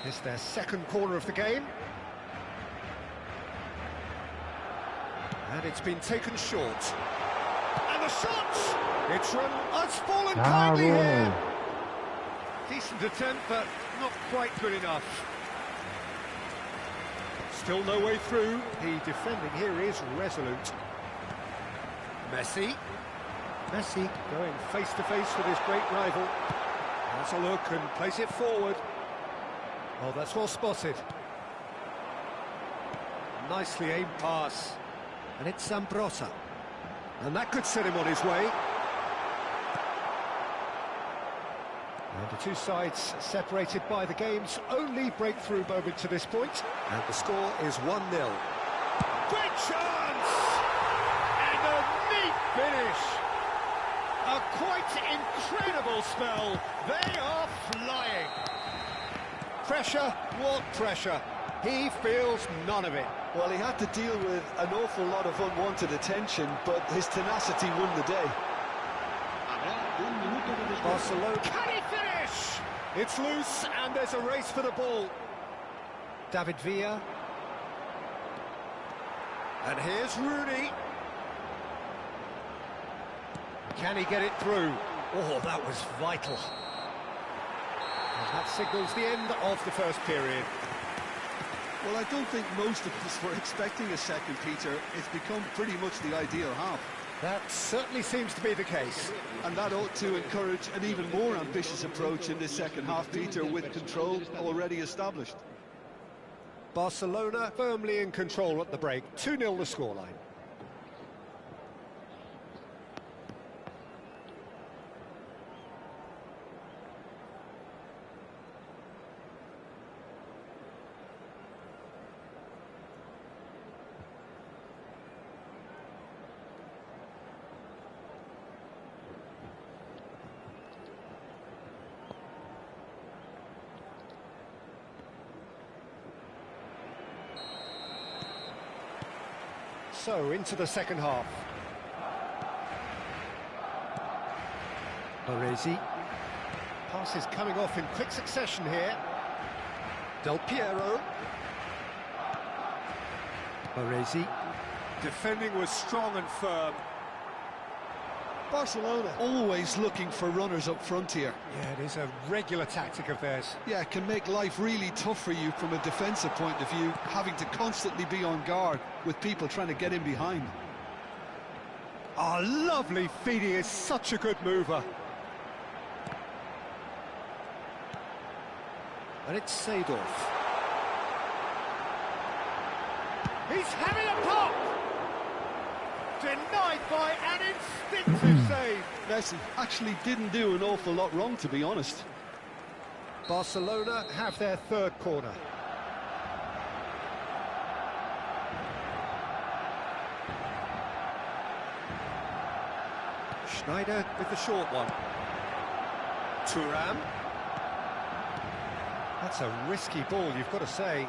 S2: It's their second corner of the game. And it's been taken short. And the shot! It's fallen kindly here. Decent attempt, but not quite good enough. Still no way through. The defending here is resolute. Messi. Messi going face to face with his great rival. Has a look and plays it forward. Oh, that's well spotted. Nicely aimed pass. And it's Zambrota. And that could set him on his way. And the two sides separated by the game's only breakthrough moment to this point. And the score is 1-0. Great chance! And a neat finish! A quite incredible spell. They are flying. Pressure, what pressure? He feels none of it.
S3: Well, he had to deal with an awful lot of unwanted attention, but his tenacity won the day.
S2: Barcelona, can he finish? It's loose and there's a race for the ball. David Villa. And here's Rooney. Can he get it through? Oh, that was vital. And that signals the end of the first period.
S3: Well, I don't think most of us were expecting a second, Peter. It's become pretty much the ideal half.
S2: That certainly seems to be the case.
S3: And that ought to encourage an even more ambitious approach in this second half, Peter, with control already established.
S2: Barcelona firmly in control at the break. 2-0 the scoreline. So, into the second half. Baresi. Passes coming off in quick succession here. Del Piero. Baresi. Defending was strong and firm.
S3: Barcelona always looking for runners up front here.
S2: Yeah, it is a regular tactic of theirs.
S3: Yeah, it can make life really tough for you from a defensive point of view, having to constantly be on guard with people trying to get in behind.
S2: Oh, lovely feed. He is such a good mover. And it's Seedorf. He's having a pop! Denied by an instinctive save.
S3: Messi actually didn't do an awful lot wrong, to be honest.
S2: Barcelona have their third corner. Schneider with the short one. Thuram. That's a risky ball, you've got to say.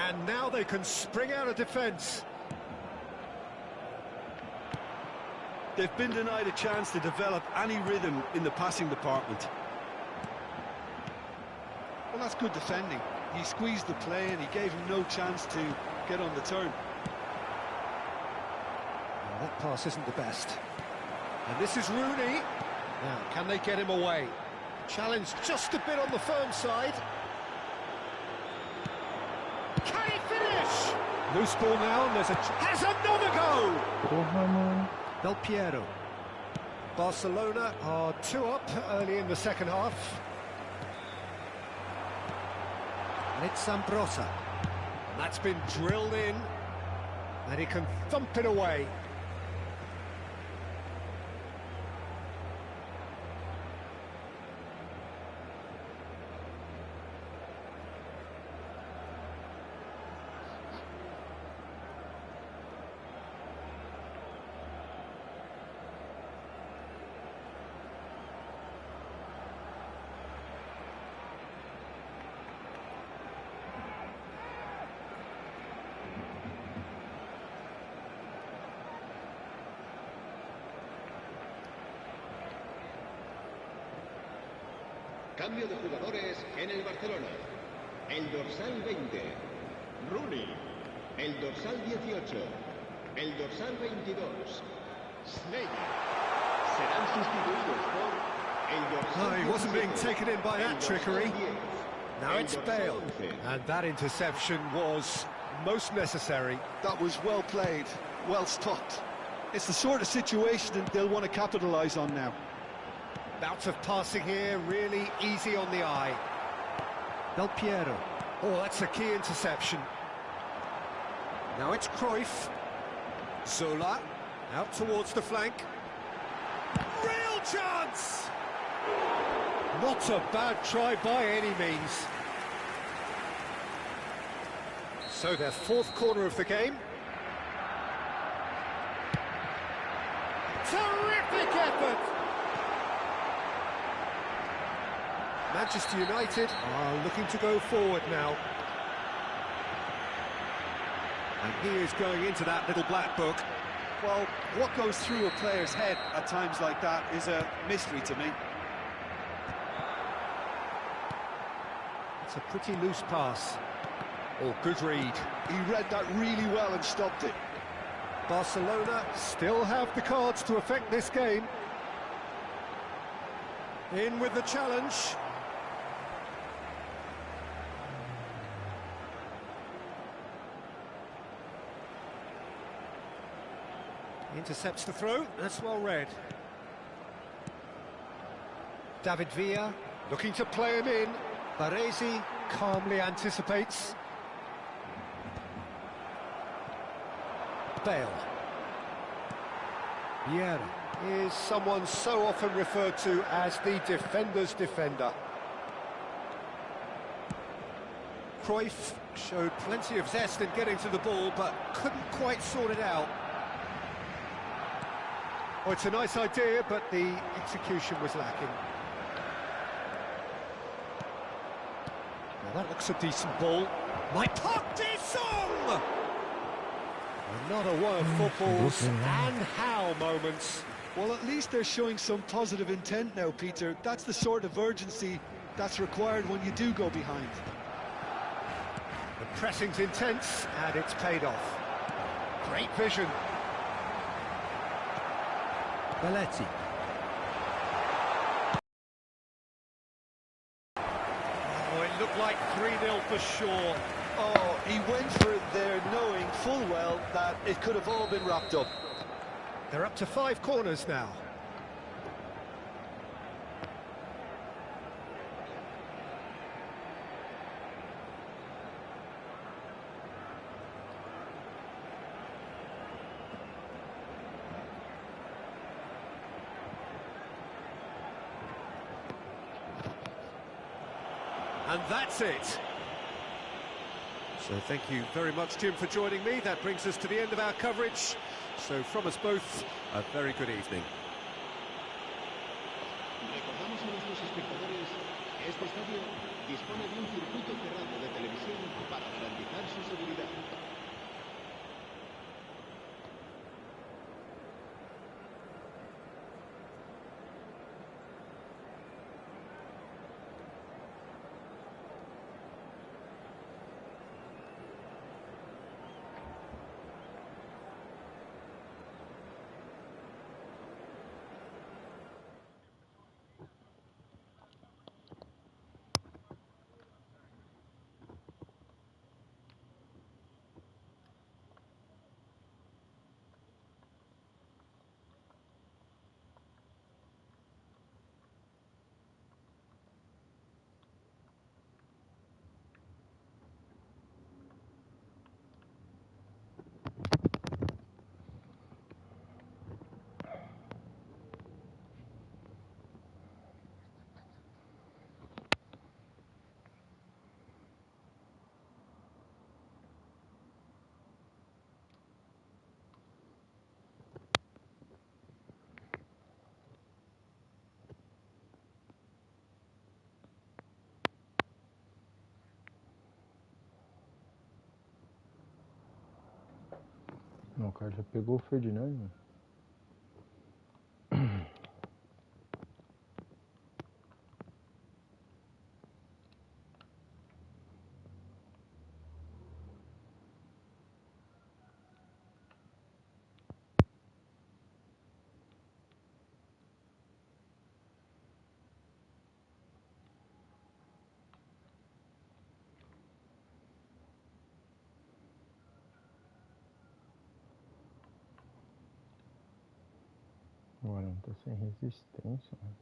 S2: And now they can spring out of defence.
S3: They've been denied a chance to develop any rhythm in the passing department. Well, that's good defending. He squeezed the play and he gave him no chance to get on the turn.
S2: Well, that pass isn't the best. And this is Rooney. Now, can they get him away? Challenge just a bit on the firm side. Can he finish? Loose ball now, and has another go!
S1: Porra, mano.
S2: Del Piero. Barcelona are 2 up early in the second half. And it's Zambrotta. That's been drilled in. And he can thump it away.
S5: Cambio de jugadores en el Barcelona. El dorsal 20, Rooney. El dorsal 18, el dorsal 22, Snake. Serán sustituidos por el dorsal.
S2: No, he wasn't being
S5: 17,
S2: taken in by that trickery.
S5: 10,
S2: Now it's Bale. And that interception was most necessary.
S3: That was well played, well stopped. It's the sort of situation that they'll want to capitalise on now.
S2: Bouts of passing here, really easy on the eye. Del Piero. Oh, that's a key interception. Now it's Cruyff. Zola, out towards the flank. Real chance! Not a bad try by any means. So their fourth corner of the game. Terrific effort! Manchester United are looking to go forward now. And he is going into that little black book.
S3: Well, what goes through a player's head at times like that is a mystery to me.
S2: It's a pretty loose pass. Oh, good read.
S3: He read that really well and stopped it.
S2: Barcelona still have the cards to affect this game. In with the challenge. Intercepts the throw, that's well read. David Villa looking to play him in. Baresi calmly anticipates. Bale. Vieira is someone so often referred to as the defender's defender. Cruyff showed plenty of zest in getting to the ball, but couldn't quite sort it out. Oh, it's a nice idea, but the execution was lacking. Now that looks a decent ball. My Song! Another one of football's and how moments.
S3: Well, at least they're showing some positive intent now, Peter. That's the sort of urgency that's required when you do go behind.
S2: The pressing's intense, and it's paid off. Great vision. Belletti. Oh, it looked like 3-0 for sure.
S3: Oh, he went for it there knowing full well that it could have all been wrapped up.
S2: They're up to 5 corners now. And that's it. So thank you very much, Jim, for joining me. That brings us to the end of our coverage. So from us both, a very good evening.
S5: Recordamos a nuestros espectadores que este estadio dispone de un circuito cerrado de televisión para garantizar su seguridad.
S1: Não, o cara já pegou o Ferdinand, mano. Agora não tá sem resistência, mano.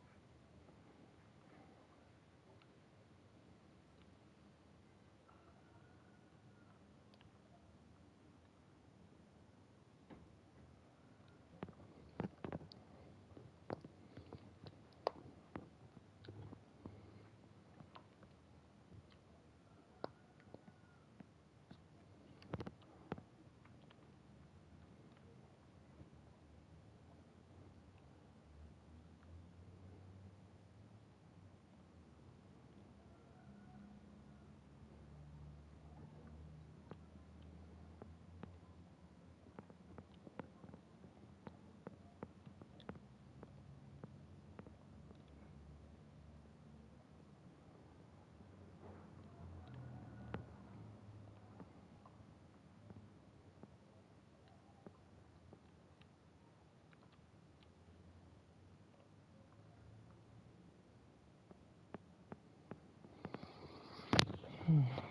S1: Ah.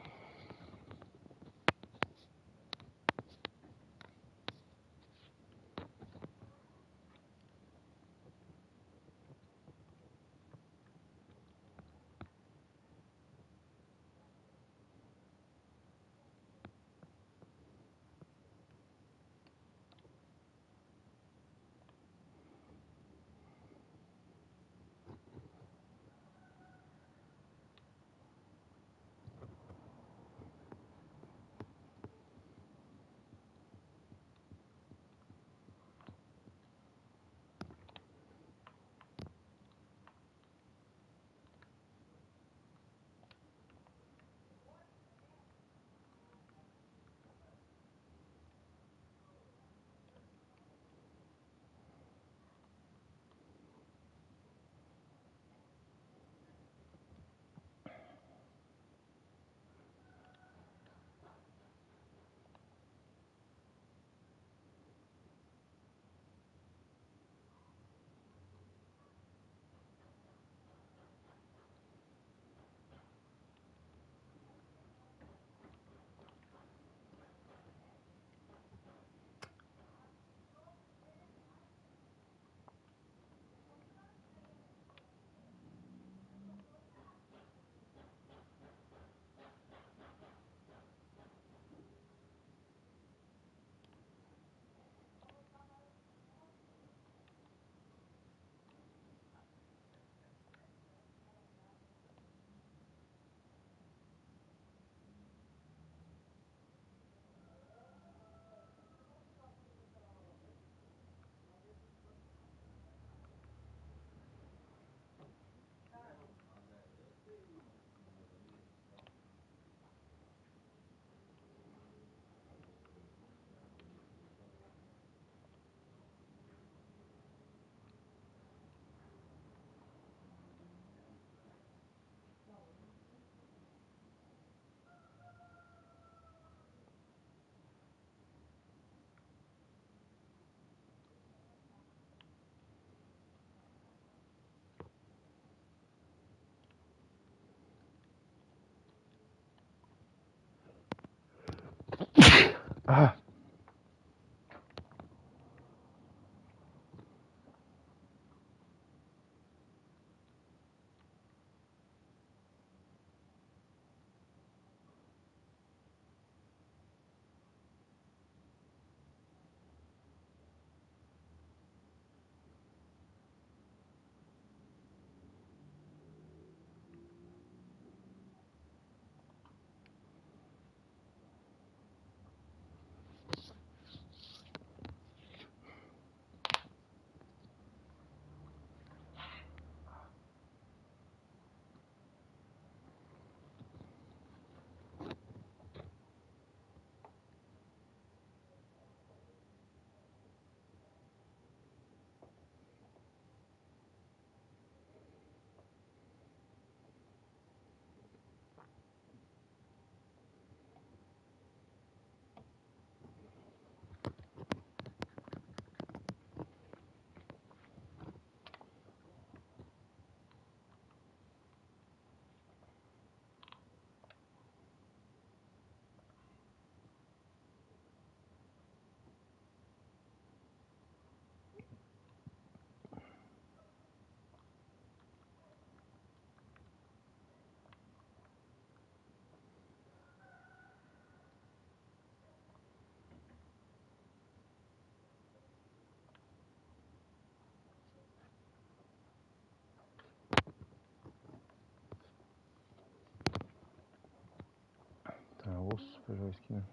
S1: Tá, osso, feijão esquina.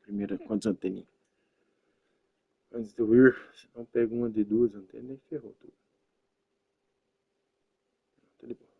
S1: Primeira, quantas anteninhas? Antes de eu ir, se não pego uma de duas antenas, e ferrou tudo. Tá de boa.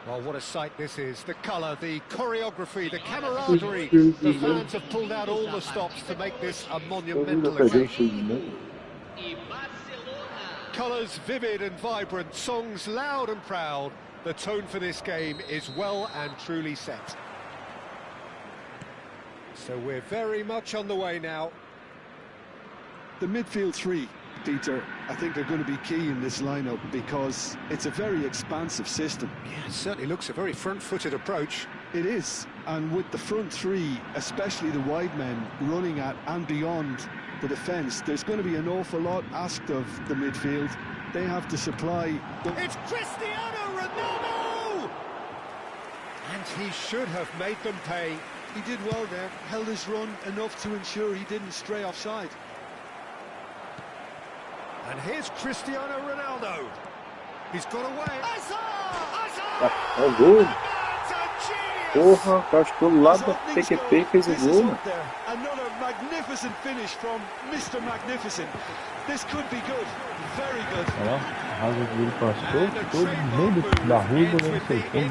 S2: Well, what a sight this is. The colour, the choreography, the camaraderie. The fans have pulled out all the stops to make this a monumental occasion. Colours vivid and vibrant, songs loud and proud. The tone for this game is well and truly set. So we're very much on the way now.
S3: The midfield three, Peter, I think are going to be key in this lineup because it's a very expansive system.
S2: Yeah, it certainly looks a very front-footed approach.
S3: It is, and with the front three, especially the wide men, running at and beyond the defence, there's going to be an awful lot asked of the midfield. They have to supply...
S2: It's Cristiano Ronaldo! And he should have made them pay.
S3: He did well there, held his run enough to ensure he didn't stray offside.
S2: And here's Cristiano Ronaldo. He's got away.
S7: É o gol. Porra, eu acho que todo lado da PQP fez o gol, mano.
S3: Another magnificent finish from Mr. Magnificent. This could be good, very good.
S1: Olha lá, a rasa dele passou, todo meio da rua, não sei como.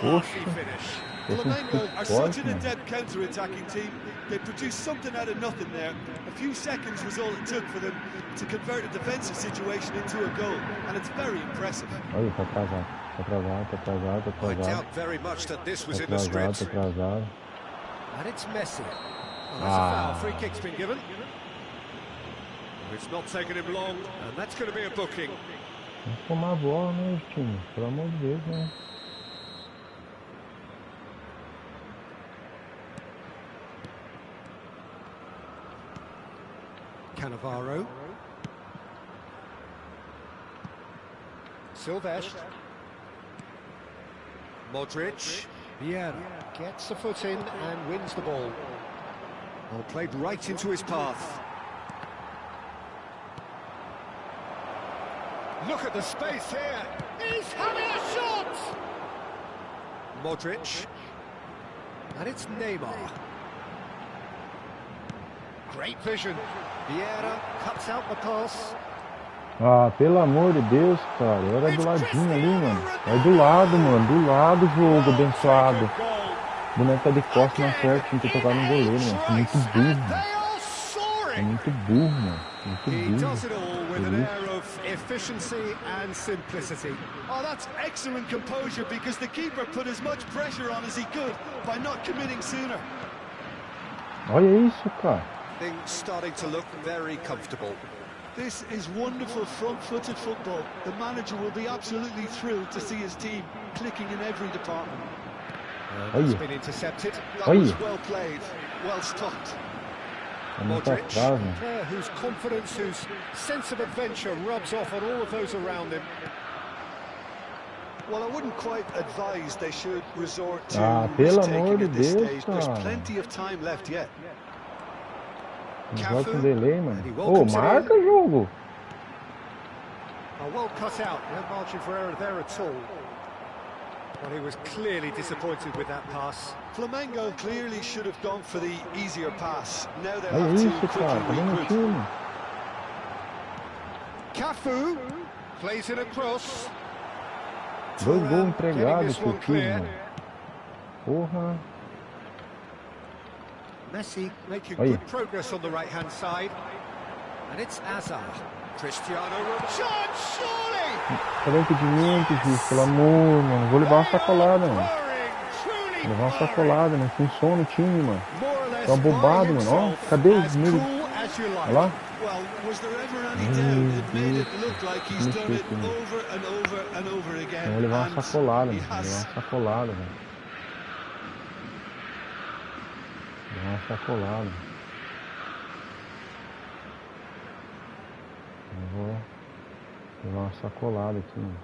S1: Poxa.
S3: Flamengo are such an adept counter-attacking team. They produced something out of nothing there. A few seconds was all it took for them to convert a defensive situation into a goal, and it's very impressive.
S1: Olha, tá atrasado, tá atrasado, tá atrasado, tá atrasado.
S2: I doubt very much that this was
S1: Tá
S2: in the
S1: atrasado,
S2: script.
S1: tá atrasado.
S2: And it's Messi. Well, there's a foul. Free kick's been given. It's not taken him long, and that's going to be a booking.
S1: Vamos tomar a bola, né, time? Pelo amor de Deus, né?
S2: Cannavaro. Silvestre. Modric. Vieira gets the foot in and wins the ball. Well, played right into his path. Look at the space here. He's having a shot! Modric. And it's Neymar. Great vision. Vieira cuts out the pass.
S1: Ah, pelo amor de Deus, cara. Era do ladinho ali, mano. É do lado, mano. Do lado o jogo, abençoado. O boneco tá de costas na sorte, não ter tocado no goleiro, mano. É muito burro, mano. É muito burro, mano. Muito
S2: He
S1: burro.
S2: does it all with an air of efficiency and simplicity.
S3: Oh, that's excellent composure because the keeper put as much pressure on as he could by not committing sooner.
S1: Olha isso, cara.
S2: Things starting to look very comfortable.
S3: This is wonderful front-footed football. The manager will be absolutely thrilled to see his team clicking in every department.
S2: It's been intercepted.
S3: That was well played, well stopped.
S2: Modric, a player whose confidence, whose sense of adventure rubs off on all of those around him.
S3: Well, I wouldn't quite advise they should resort to
S1: pelo amor
S3: risk-taking
S1: de
S3: at this
S1: Deus,
S3: stage. There's
S1: cara.
S3: plenty of time left yet.
S1: Não joga com delay, mano. Ô, marca jogo.
S2: Well cut out, no margin for error there at all. Well, he was clearly disappointed with that pass.
S3: Flamengo clearly should have gone for the easier pass. Now they'll
S1: É
S3: have
S1: isso,
S3: to
S1: cara. Tá
S3: quickly
S1: vendo o
S3: regroup.
S1: time?
S2: Cafu plays it across.
S1: Dois gols
S2: Getting
S1: entregados
S2: this
S1: pro
S2: one
S1: time,
S2: clear.
S1: mano. Porra.
S2: Messi making
S1: Olha.
S2: good progress on the right-hand side. And it's Hazard. Cristiano Ronaldo. Shot, surely!
S1: Cadê o impedimento, juiz? Pelo amor, mano. Vou levar uma sacolada, mano.
S2: Truly
S1: Vou levar uma sacolada, não funciona o time, mano.
S2: more or less
S1: Tá bobado, mano. Ó, cadê
S2: as
S1: os meio?
S2: cool as you like.
S1: Olha lá.
S3: Well, was there ever any doubt? It made it look like he's done it over and over and over again.
S1: Vou levar uma
S3: and
S1: sacolada,
S3: he
S1: mano. Vou levar
S3: has.
S1: uma sacolada, velho. Vou levar uma sacolada. Eu vou levar uma sacolada aqui, mano.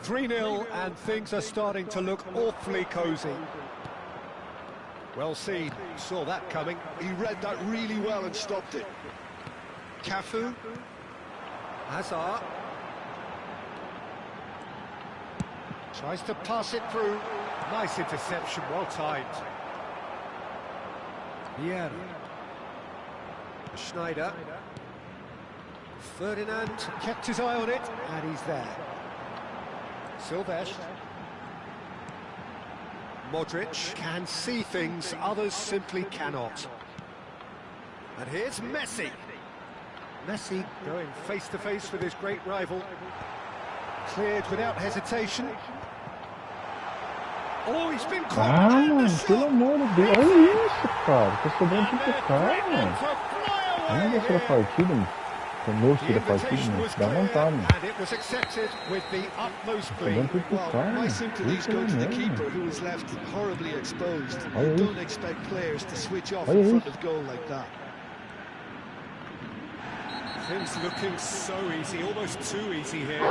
S2: (3-0) and things are starting to look awfully cosy. Well seen, saw that coming.
S3: He read that really well and stopped it.
S2: Cafu. Hazard. Tries to pass it through. Nice interception, well timed. Vieira. Schneider. Ferdinand kept his eye on it, and he's there. Silvestre. Modric can see things others simply cannot. And here's Messi. Messi going face to face with his great rival. Cleared without hesitation. Oh, he's been caught.
S1: Ah, mano, pelo amor de Deus. Olha isso, cara. Tá sobrando tudo pro cara, mano. Vamos ver se a partida, mano. Conosco da partida, mano. Dá vontade, mano. Sobrando tudo pro cara, mano.
S3: My sympathies go to the keeper, who was left horribly exposed. You don't expect players to switch off in front of goal like that.
S4: Things looking so easy, almost too easy here.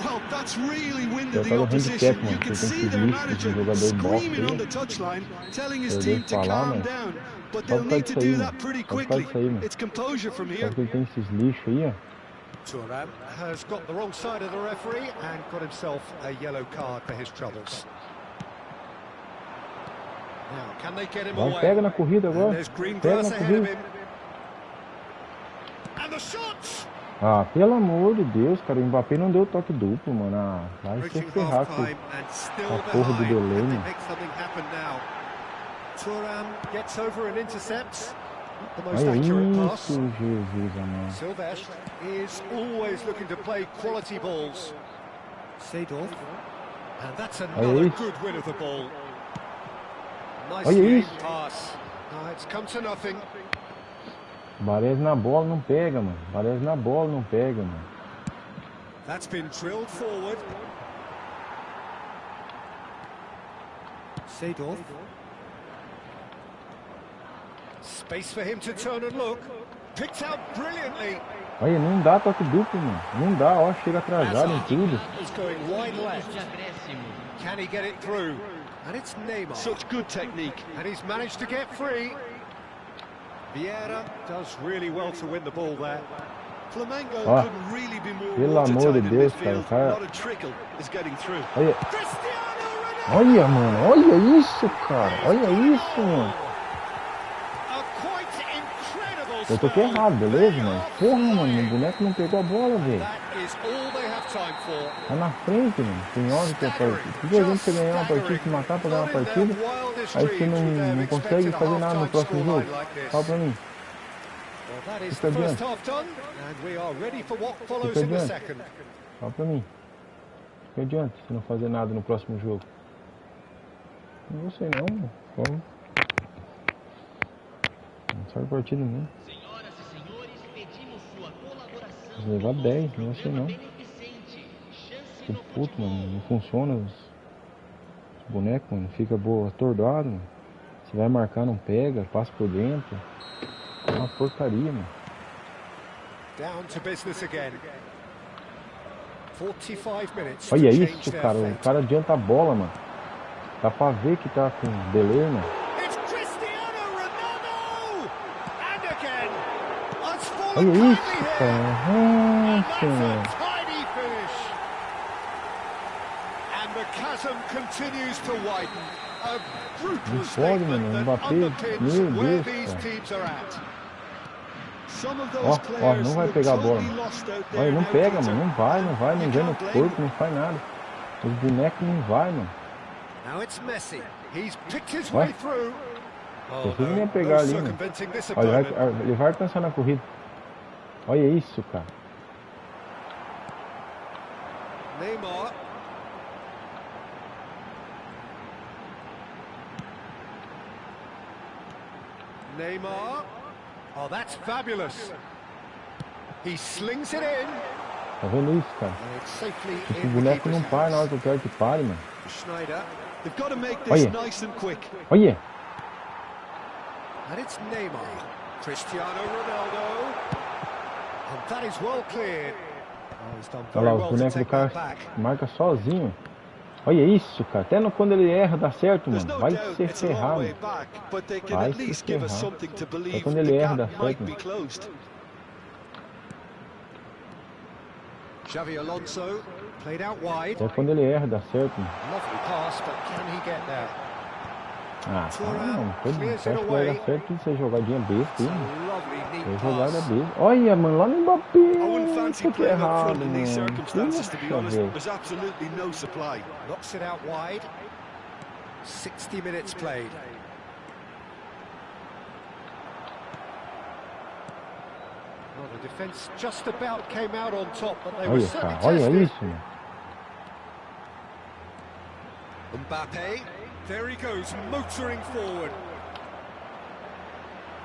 S3: Well, that's really winded the opposition. You can see their manager screaming on the touchline, telling his team to calm down. But they'll need to do that pretty quickly. It's composure from here.
S2: Thuram has got the wrong side of the referee and got himself a yellow card for his troubles. Now, can they get him away?
S1: Pega na corrida agora.
S2: There's green grass ahead of him. And the shots!
S1: Ah, pelo amor de Deus, cara, o Mbappé não deu toque duplo, mano. Ah, vai se ferrar com a porra do delay, mano.
S2: Thuram gets over and intercepts. The most
S1: Olha
S2: accurate pass.
S1: isso, Jesus, amado.
S2: Silvestre is always looking to play quality balls. Seedorf. And that's another good win of the ball. Nice pass. It's come to nothing.
S1: Baresi na bola não pega, mano. Baresi na bola não pega, mano.
S2: That's been drilled forward. Seedorf. Space for him to turn and look. Picked out brilliantly.
S1: Olha, não dá toque duplo, mano. Não dá, ó, chega atrasado em tudo.
S2: He's going wide left. Can he get it through? And it's Neymar.
S3: Such good technique.
S2: And he's managed to get free. Vieira does really well to win the ball there.
S3: Flamengo couldn't really be more
S1: pelo amor de Deus, cara.
S3: Not a trickle is getting through.
S1: Olha, mano, olha isso, cara. Olha isso, mano. Eu toquei errado, beleza, mano? Porra, mano, o boneco não pegou a bola, velho. Tá na frente, mano. Tem hora que a partida. Que adianta você ganhar uma partida, se matar pra ganhar uma partida, aí você não consegue fazer nada no próximo jogo? Fala pra mim. Fica adiante. Fica adiante. Fala pra mim. Fica adiante se não fazer nada no próximo jogo. Não sei não, mano. Como? Não sai partida não. Vou levar 10, não sei não. Fico puto, mano. Não funciona os bonecos, mano. Fica atordoado, mano. Você vai marcar, não pega, passa por dentro. É uma porcaria, mano.
S2: Down to business again. 45 minutes.
S1: Olha isso, cara. O cara adianta a bola, mano. Dá pra ver que tá com delay, mano. Olha isso, cara. Nossa, mano. Não pode, mano. Mbappé, meu Deus, cara. Ó, não vai pegar a bola. Olha, não pega, mano. Não vai, não vem no corpo, não faz nada. Os bonecos não vai, mano. Ó. Você não ia pegar ali, mano. Olha, ele vai alcançar na corrida. Olha isso, cara.
S2: Neymar. Neymar. Oh, that's fabulous. He slings it in.
S1: Tá vendo isso, cara? Esse boneco não para na hora que eu quero que pare, mano.
S2: Schneider.
S3: They've got to make this nice and quick.
S1: Olha.
S2: And it's Neymar. Cristiano Ronaldo. And that is well cleared. Oh, he's done very
S1: Olha lá,
S2: well
S1: os bonecos do cara marca sozinho. Olha isso, cara. Até quando ele erra dá certo, mano. Vai se ferrar, mano. Vai se ferrar. Até quando ele erra dá certo, mano.
S2: Xavi Alonso played out wide.
S1: É quando ele erra, dá certo, mano.
S2: Lovely pass, but can he get there?
S1: Ah, tá, mano. Você acha que vai dar certo tudo isso aí, jogadinha besta, hein? É jogada besta. Olha, mano, lá no Mbappé. Isso aqui é errado, mano.
S3: There's absolutely no supply.
S2: Knocks it out wide. 60 minutes played. Well, the defence just about came out on top, but they were
S1: Olha,
S2: certainly
S1: cara, olha
S2: tested.
S1: isso, mano.
S2: Mbappé, there he goes, motoring forward.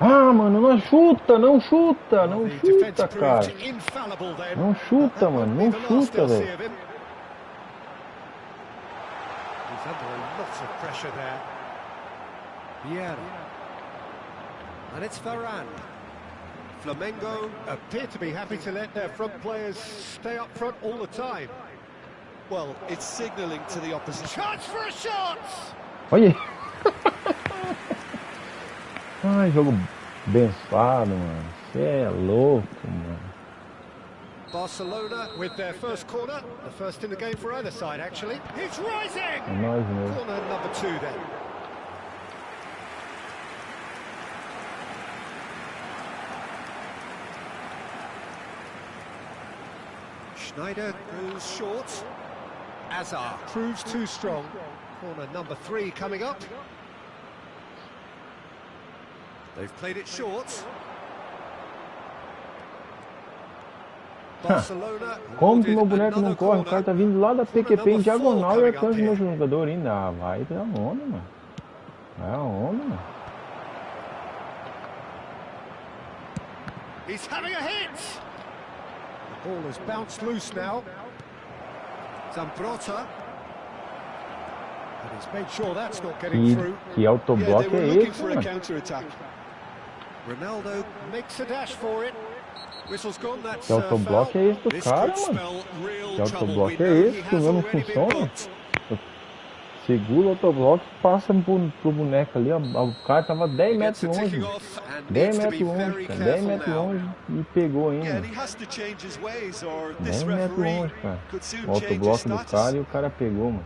S1: Ah, mano, não chuta, não chuta, não
S2: The defence
S1: chuta, cara.
S2: proved infallible then.
S1: Não chuta, mano, não chuta, velho.
S2: He's under a lot of pressure there. Vieira. And it's Varane. Flamengo appear to be happy to let their front players stay up front all the time.
S3: Well, it's signalling to the opposition.
S2: Chance for a shot!
S1: Olha. Ai, jogo abençoado, mano. Você é louco, mano.
S2: Barcelona with their first corner, the first in the game for either side actually. He's rising!
S1: É nóis mesmo.
S2: Corner number 2 then. Schneider goes short. Azar proves too strong. Corner number 3 coming up. They've played it short. Barcelona.
S1: Como que meu boneco não corre? O cara tá vindo lá da PQP em diagonal e alcança o meu jogador ainda. Ah, vai da onda, mano. Vai a onda, mano.
S2: He's having a hit. The ball has bounced loose now. Zambrota. And he's made sure that's not getting through.
S1: Que autobloque é esse, mano?
S2: Ronaldo makes a dash for it. Whistle's gone, that's
S1: Que autobloque é esse do cara, mano? Que autobloque é esse que o meu não funciona? Segura o autobloque, passa pro boneco ali, ó. O cara tava 10 metros longe. 10 metros longe, cara. 10 metros longe e pegou ainda. 10 metros longe, cara. O autobloque do cara e o cara pegou, mano.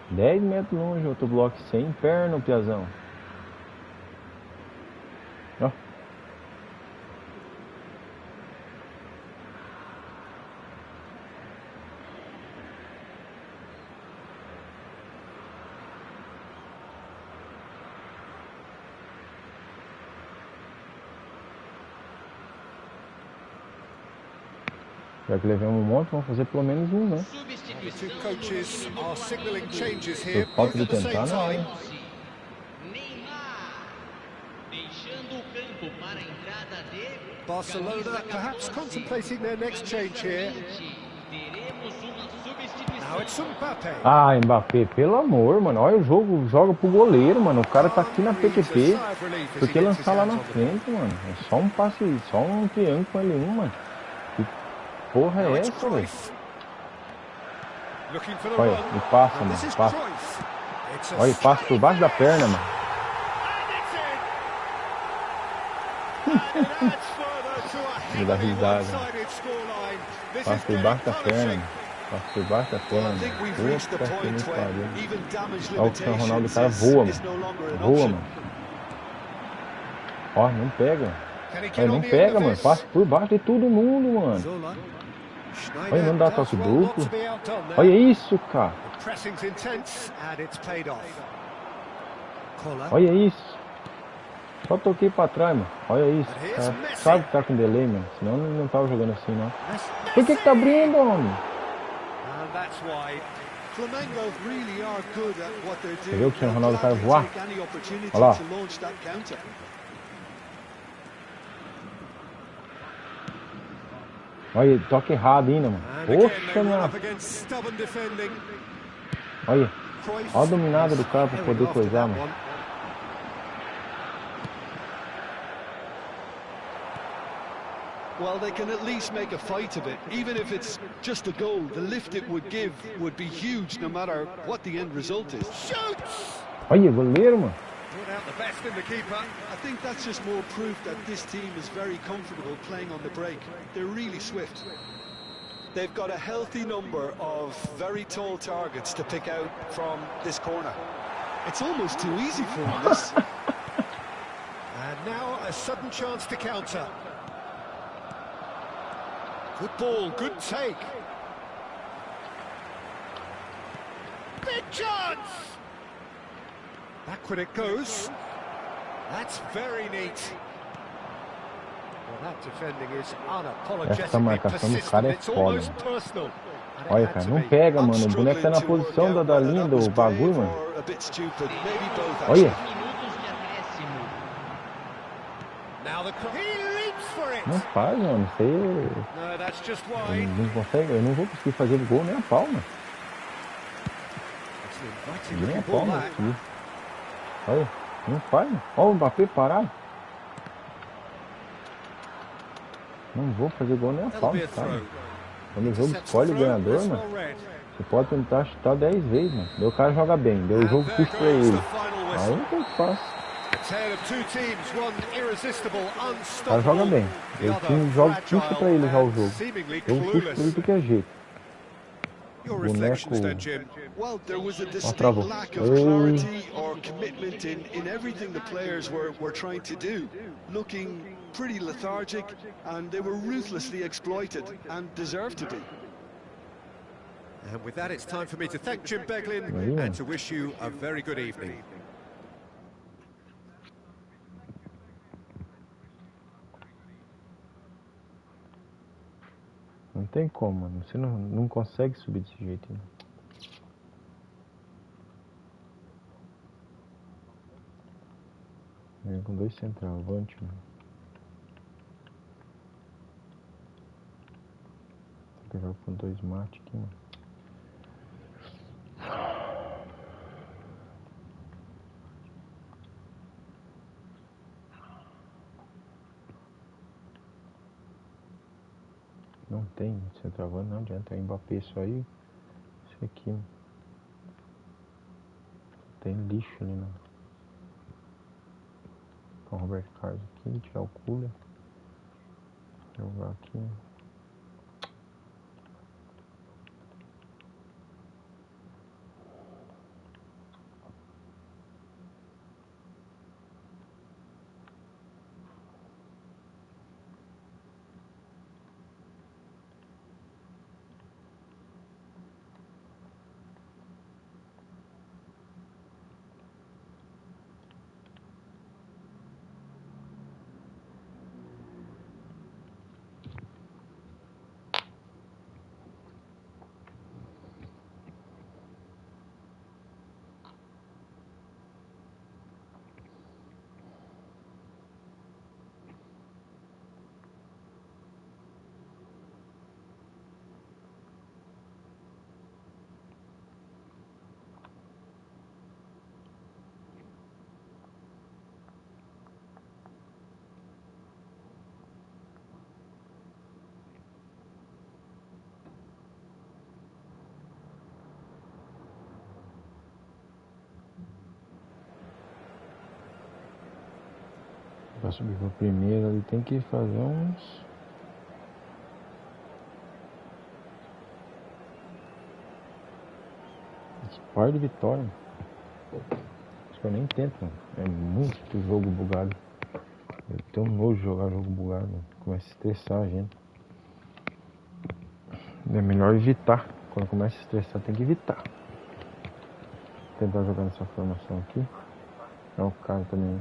S1: 10 metros longe o autobloque, sem perna, o piazão. Ó. Já que levamos um monte, vamos fazer pelo menos um, né?
S2: The two coaches are signaling changes here,
S1: Por falta
S2: both
S1: de
S2: at the same
S1: tentar, não.
S2: time. Barcelona perhaps contemplating their next change here. Now it's Mbappé.
S1: Ah, Mbappé, pelo amor, mano. Olha o jogo, joga pro goleiro, mano. O cara tá aqui na PQP. Por que lançar lá na frente, mano? É só um passe, só um triângulo com L1, mano. Que porra é essa, velho? Olha, ele passa, mano. Passa. Olha, ele passa por baixo da perna, mano. Ele dá risada. Passa por baixo da perna, mano. Passa por baixo da perna, mano. Puta que me pariu. Olha o Cristiano Ronaldo, o cara voa, mano. Voa, mano. Ó, não pega. Olha, não pega, mano. Passa por baixo de todo mundo, mano. Olha, não dá toque duplo. Olha isso, cara. Olha isso. Só toquei pra trás, mano. Olha isso. Cara, sabe que tá com delay, mano. Senão não tava jogando assim, não. Por que tá abrindo, homem? Você viu que o Ronaldo vai voar? Olha lá. Olha, toque errado ainda, mano. Poxa, minha... Olha. Olha a dominada do cara pra poder coisar, mano.
S3: Well, they can at least make a fight of it. Even if it's just a goal, the lift it would give would be huge no matter what the end result is.
S2: Shoots!
S1: Olha, goleiro, mano.
S2: Good
S4: out the best in the keeper.
S3: I think that's just more proof that this team is very comfortable playing on the break. They're really swift. They've got a healthy number of very tall targets to pick out from this corner. It's almost too easy for them, this.
S2: And now a sudden chance to counter. Good ball, good take. Big chance! Backward it goes. That's very neat. Well, that defending is
S1: Essa marcação do cara é foda.
S2: personal.
S1: Olha, cara, não pega, mano. O boneco tá na posição da linha do bagulho, mano. Olha. Não faz, mano. Você não consegue. Eu não vou conseguir fazer o gol nem a palma. Nem a palma aqui. Olha, não faz. Olha o Mbappé parar. Não vou fazer gol nem a palma, sabe? Quando o jogo escolhe o ganhador, mano, você pode tentar chutar 10 vezes, mano. Daí o cara joga bem, daí o jogo puxa pra ele. Aí não tem o que faço. O cara joga bem, daí o time joga, puxa pra ele já o jogo. Eu puxo pra ele de qualquer jeito. Boneco.
S3: Well, there was a distinct lack of clarity or commitment in everything the players were trying to do. Looking pretty lethargic, and they were ruthlessly exploited, and deserved to be.
S2: And with that, it's time for me to thank Jim Beglin and to wish you a very good evening.
S1: Não tem como, mano. Você não consegue subir desse jeito, né? Vem com 2 centroavantes, mano. Eu jogo com 2 mates aqui, mano. Não tem centroavante, não adianta. É Mbappé só aí. Isso aqui, mano. Tem lixo ali, não. Com o Roberto Carlos aqui, tirar o cooler. Jogar aqui. Pra subir pra primeiro ali tem que fazer uns par de vitórias. Acho que eu nem tento, mano. É muito jogo bugado. Eu tenho nojo de jogar jogo bugado, mano. Começa a estressar a gente. É melhor evitar. Quando começa a estressar tem que evitar. Vou tentar jogar nessa formação aqui. É o cara também.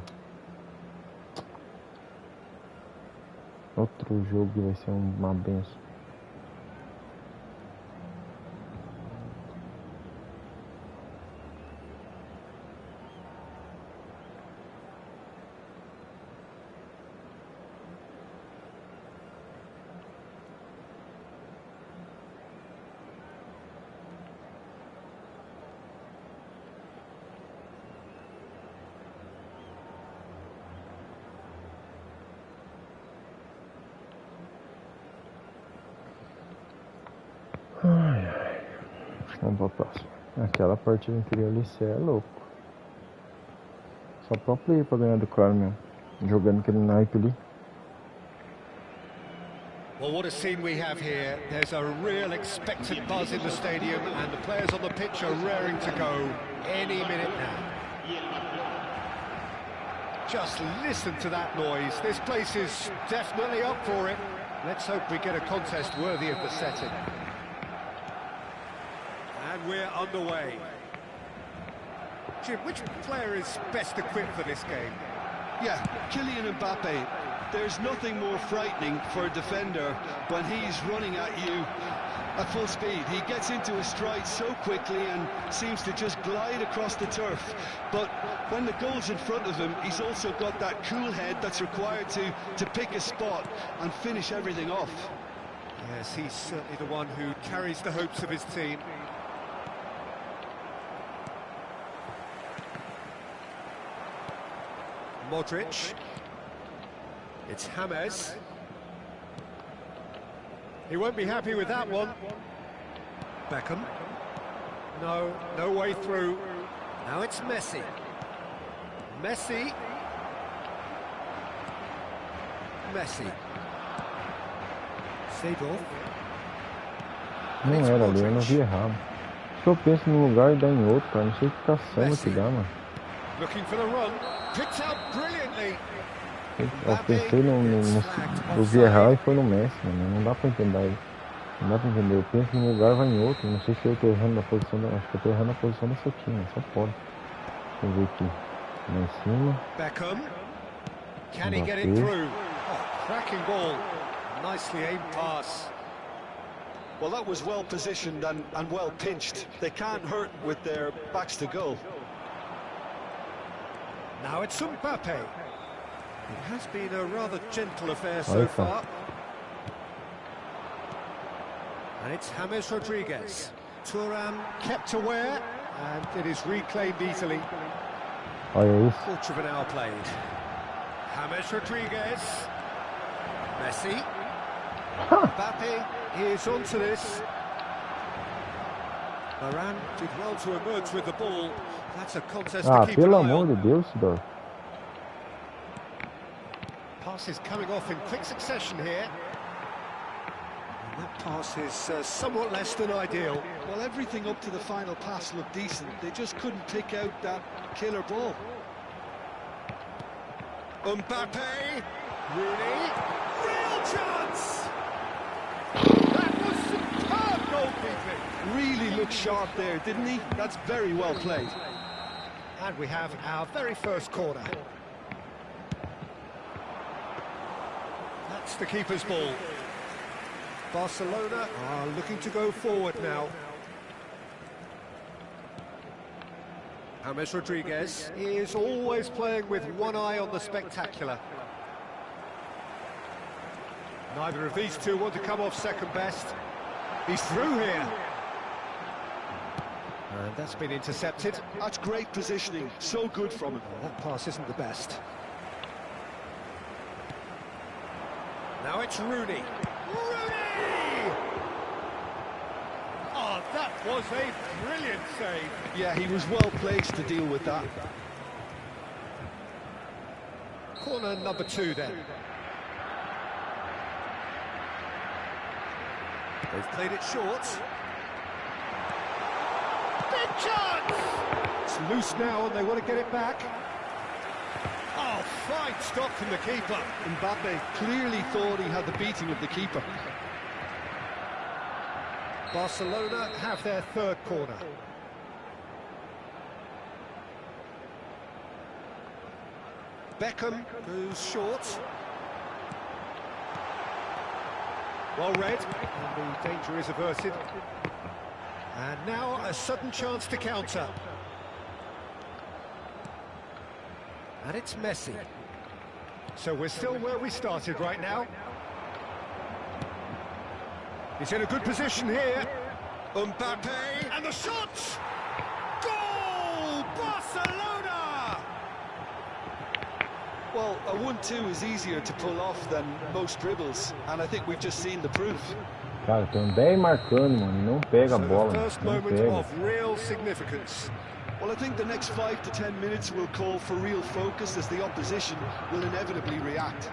S1: Outro jogo que vai ser uma benção. Ai, ai. Vamos para a próxima. Aquela partida anterior ali, cê é louco. só pro player pra ganhar do cara mesmo. Jogando aquele naipe ali.
S2: Well, what a scene we have here. There's a real expectant buzz in the stadium, and the players on the pitch are raring to go any minute now. Just listen to that noise. This place is definitely up for it. Let's hope we get a contest worthy of the setting. And we're underway. Jim, which player is best equipped for this game?
S3: Yeah, Kylian Mbappe. There's nothing more frightening for a defender when he's running at you at full speed. He gets into a stride so quickly and seems to just glide across the turf. But when the goal's in front of him, he's also got that cool head that's required to pick a spot and finish everything off.
S2: Yes, he's certainly the one who carries the hopes of his team. Modric. It's James. He won't be happy with that one. Beckham. No way through. Now it's Messi. Messi. Seedorf.
S1: Não era ali, eu não vi errado. Se eu penso num lugar e dá em outro, cara. Não sei que caçamba que dá, mano.
S2: Looking for the run. Picked out brilliantly.
S1: Eu pensei eu vi errado e foi no Messi, mano. Não dá pra entender. Não dá pra entender. Eu penso num lugar e vai em outro. Não sei se eu tô errando a posição da. Acho que eu tô errando a posição dessa aqui, mano. Só pode. Deixa eu ver aqui. Lá em cima.
S2: Beckham. Can he get it through? Oh, cracking ball. Nicely aimed pass.
S3: Well, that was well positioned and well pinched. They can't hurt with their backs to goal.
S2: Now it's Mbappe. It has been a rather gentle affair so far. And it's James Rodriguez. Thuram kept aware, and it is reclaimed easily.
S1: Olha isso.
S2: Quarter of an hour played. James Rodriguez. Messi. Mbappe is onto this. Varane did well to emerge with the ball. That's a contest to keep an
S1: pelo
S2: eye
S1: amor
S2: on.
S1: de Deus, Sidor.
S2: Passes coming off in quick succession here. And that pass is somewhat less than ideal.
S3: Well, everything up to the final pass looked decent. They just couldn't pick out that killer ball.
S2: Mbappe. Rooney. Real chance! That was superb goalkeeping.
S3: Really looked sharp there, didn't he? That's very well played.
S2: And we have our very first corner. That's the keeper's ball. Barcelona are looking to go forward now. James Rodriguez is always playing with one eye on the spectacular. Neither of these two want to come off second best. He's through here. And that's been intercepted.
S3: That's great positioning, so good from him.
S2: That pass isn't the best. Now it's Rooney. Rooney! Oh, that was a brilliant save.
S3: Yeah, he was well placed to deal with that.
S2: Corner number 2 then. They've played it short. Big chance! It's loose now and they want to get it back. Oh, fine stop from the keeper.
S3: Mbappe clearly thought he had the beating of the keeper.
S2: Barcelona have their third corner. Beckham goes short. Well read, and the danger is averted. And now a sudden chance to counter. And it's Messi. So we're still where we started right now. He's in a good position here. Mbappe, and the shot! Goal! Barcelona!
S3: Well, a 1-2 is easier to pull off than most dribbles, and I think we've just seen the proof.
S1: Cara, tem 10 marcando, mano, e não pega a bola.
S2: First
S1: Não
S2: moment
S1: pega.
S2: of real significance.
S3: Well, I think the next 5 to 10 minutes will call for real focus as the opposition will inevitably react.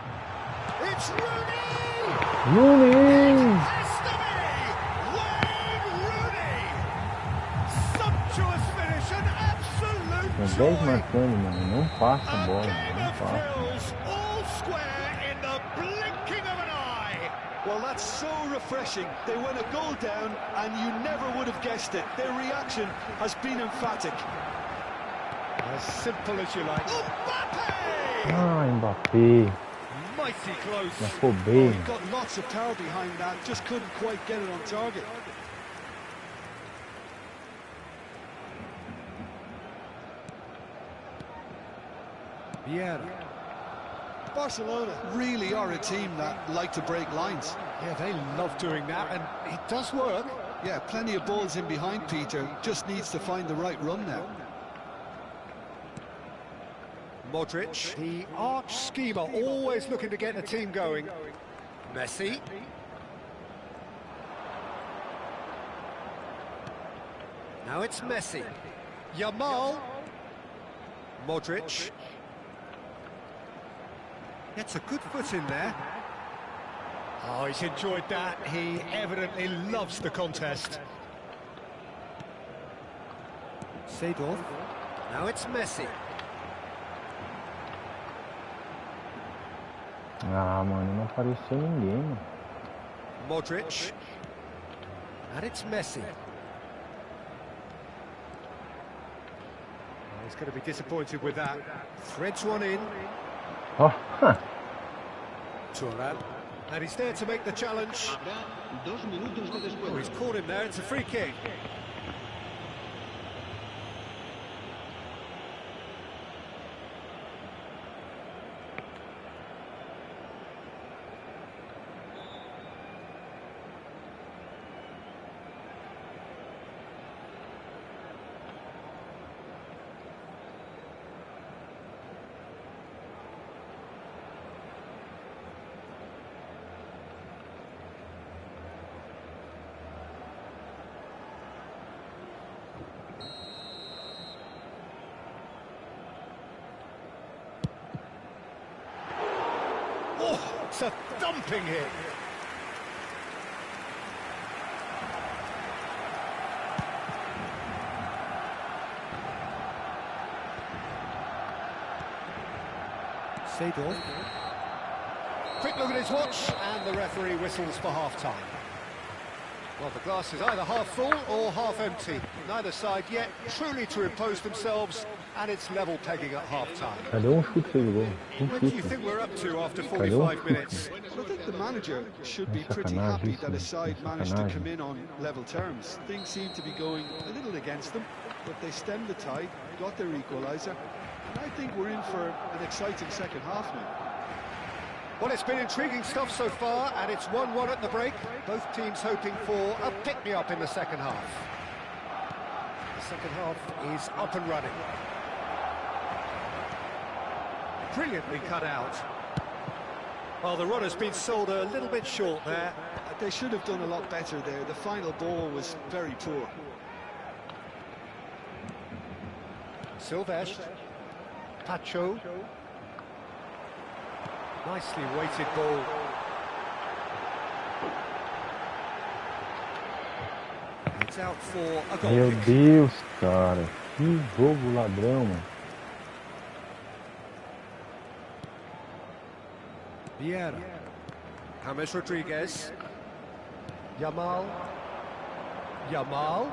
S2: It's Rooney!
S1: Rooney!
S2: Has to be! Wayne Rooney! Sumptuous finish, an absolute
S1: Com 10
S2: joy!
S1: marcando, mano. Não passa a
S2: A
S1: bola,
S2: game
S1: não
S2: of
S1: passa.
S2: thrills, all square in the blinking of an eye!
S3: Well, that's so refreshing. They went a goal down and you never would have guessed it. Their reaction has been emphatic.
S2: As simple as you like. Mbappe!
S1: Ah, Mbappé.
S2: Mighty close.
S1: Já ficou
S3: Oh,
S1: bem.
S3: he got lots of power behind that, just couldn't quite get it on target.
S2: Vieira.
S3: Barcelona really are a team that like to break lines.
S2: Yeah, they love doing that, and it does work.
S3: Yeah, plenty of balls in behind Peter, just needs to find the right run now.
S2: Modric, the arch schemer, always looking to get the team going. Messi. Now it's Messi. Yamal. Modric. Gets a good foot in there. Oh, he's enjoyed that. He evidently loves the contest. Seedorf. Now it's Messi.
S1: Ah, mano, não apareceu ninguém, mano.
S2: Modric. And it's Messi. Oh, he's going to be disappointed with that. Threads one in.
S1: Oh, huh.
S2: Turan. And he's there to make the challenge.
S5: Habrá 2 minutos de
S2: Oh,
S5: descuento.
S2: he's caught him there. It's a free kick. Oh, it's a thumping hit. Seedorf. Quick look at his watch, and the referee whistles for half-time. Well, the glass is either half full or half empty. Neither side yet truly to impose themselves, and it's level pegging at half-time.
S1: Cadê chute fez o gol?
S2: What do you
S1: Chute.
S2: think we're up to after
S1: Cadê
S2: 45 minutes?
S3: I think the manager should be
S1: That's
S3: pretty
S1: sacanagem
S3: happy
S1: isso,
S3: that his side managed to
S1: sacanagem.
S3: come in on level terms. Things seem to be going a little against them, but they stemmed the tide, got their equaliser, and I think we're in for an exciting second half now.
S2: Well, it's been intriguing stuff so far, and it's 1-1 at the break. Both teams hoping for a pick-me-up in the second half. The second half is up and running. Brilliantly cut out. Well, the run has been sold a little bit short there.
S3: They should have done a lot better there. The final ball was very poor.
S2: Silvestre. Pacho. Nicely weighted ball. It's out for a goal
S1: Meu
S2: kick.
S1: Deus, cara. Que jogo ladrão, mano.
S2: Vieira. James Rodriguez. Yamal. Yamal.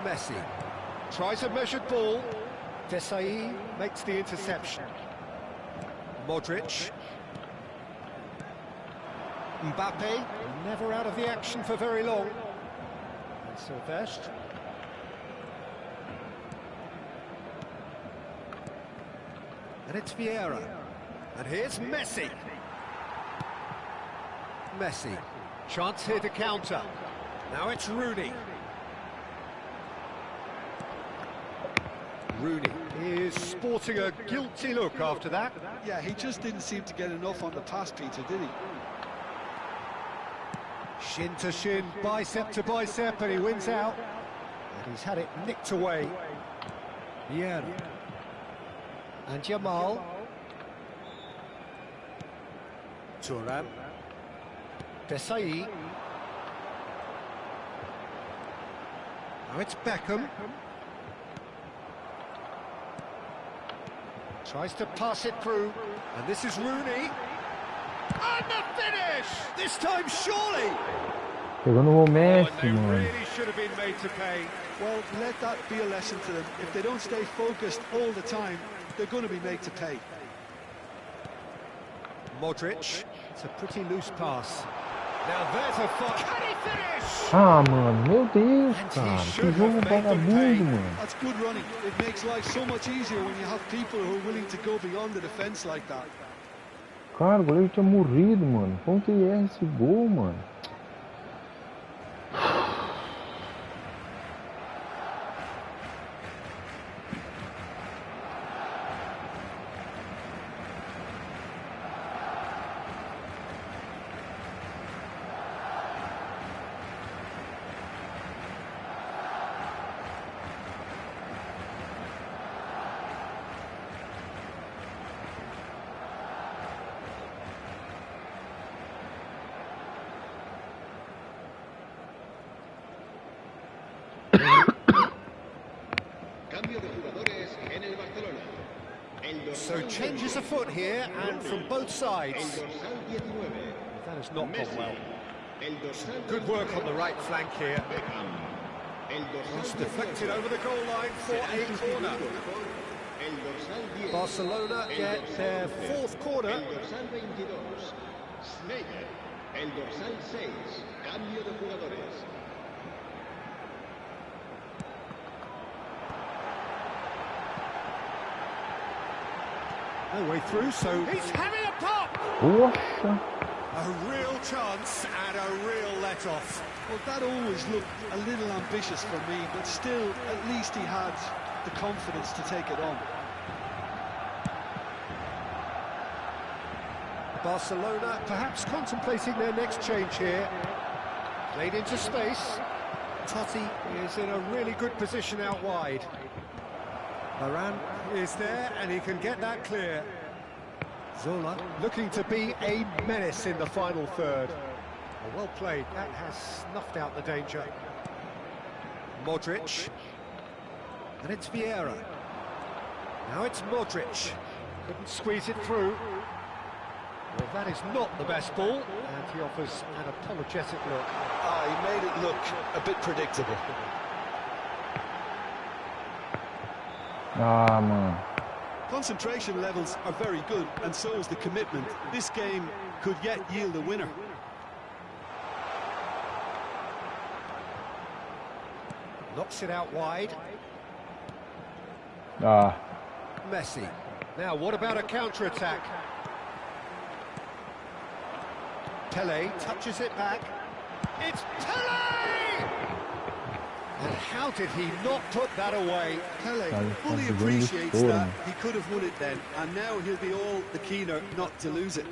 S2: Messi. Tries a measured ball. Desai makes the interception. Modric. Mbappe, never out of the action for very long. And Silvestre. And it's Vieira. And here's Messi. Messi. Chance here to counter. Now it's Rooney. Rooney is sporting a guilty look after that.
S3: Yeah, he just didn't seem to get enough on the pass, Peter, did he?
S2: Shin to shin, bicep to bicep, and he wins out. And he's had it nicked away. Vieira. And Jamal. Thuram. Desai. Now it's Beckham. Tries to pass it through, and this is Rooney. And the finish! This time, surely!
S1: Pegou no Messi,
S2: They
S1: mano.
S2: really should have been made to pay.
S3: Well, let that be a lesson to them. If they don't stay focused all the time, they're going to be made to pay.
S2: Modric. It's a pretty loose pass. Now there's a fight. Can he finish?
S1: Ah, mano, meu Deus, cara. Que jogo vagabundo, mano.
S3: That's good running. It makes life so much easier when you have people who are willing to go beyond the defense like that.
S1: Cara, o goleiro tinha morrido, mano. Como que ele erra esse gol, mano?
S5: Cambio de jugadores en el Barcelona.
S2: So changes afoot here, and from both sides.
S5: El dorsal 19.
S2: That has not gone well.
S5: El dorsal
S2: Good work on the right flank here.
S5: Beckham. El dorsal
S2: It's deflected over the goal line for a corner.
S5: El dorsal 10.
S2: Barcelona get their fourth corner.
S5: El dorsal 22. Sneijder. El dorsal 6. Cambio de jugadores.
S2: No way through, so he's having a pop!
S1: Poxa!
S2: A real chance and a real let-off.
S3: Well, that always looked a little ambitious for me, but still, at least he had the confidence to take it on.
S2: Barcelona perhaps contemplating their next change here. Played into space. Totti is in a really good position out wide. Varane is there and he can get that clear. Zola looking to be a menace in the final third. Well played, that has snuffed out the danger. Modric. And it's Vieira. Now it's Modric. Couldn't squeeze it through. Well, that is not the best ball, and he offers an apologetic look.
S3: He made it look a bit predictable.
S1: Ah, mano.
S3: Concentration levels are very good, and so is the commitment. This game could yet yield a winner.
S2: Knocks it out wide.
S1: Ah.
S2: Messi. Now, what about a counter-attack? Pele touches it back. It's Pele! And how did he not put that away?
S3: Pele fully appreciates that he could have won it then, and now he'll be all the keener not to lose it.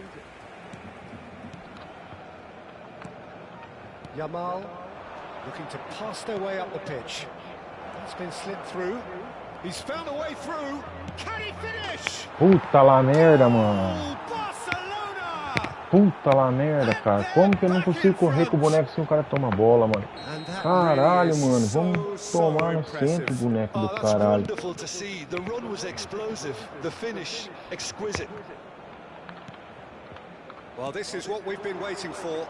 S2: Jamal looking to pass their way up the pitch. That's been slipped through. He's found a way through. Can he finish?
S1: Puta lá merda, mano.
S2: Oh, Barcelona!
S1: Puta lá merda, cara. Como que eu não consigo correr com o boneco sem o cara toma a bola, mano? Caralho, mano. Vamos tomar no centro o boneco do
S3: That's
S1: caralho.
S3: wonderful to see. The run was explosive, the finish exquisite.
S2: Well, this is what we've been waiting for.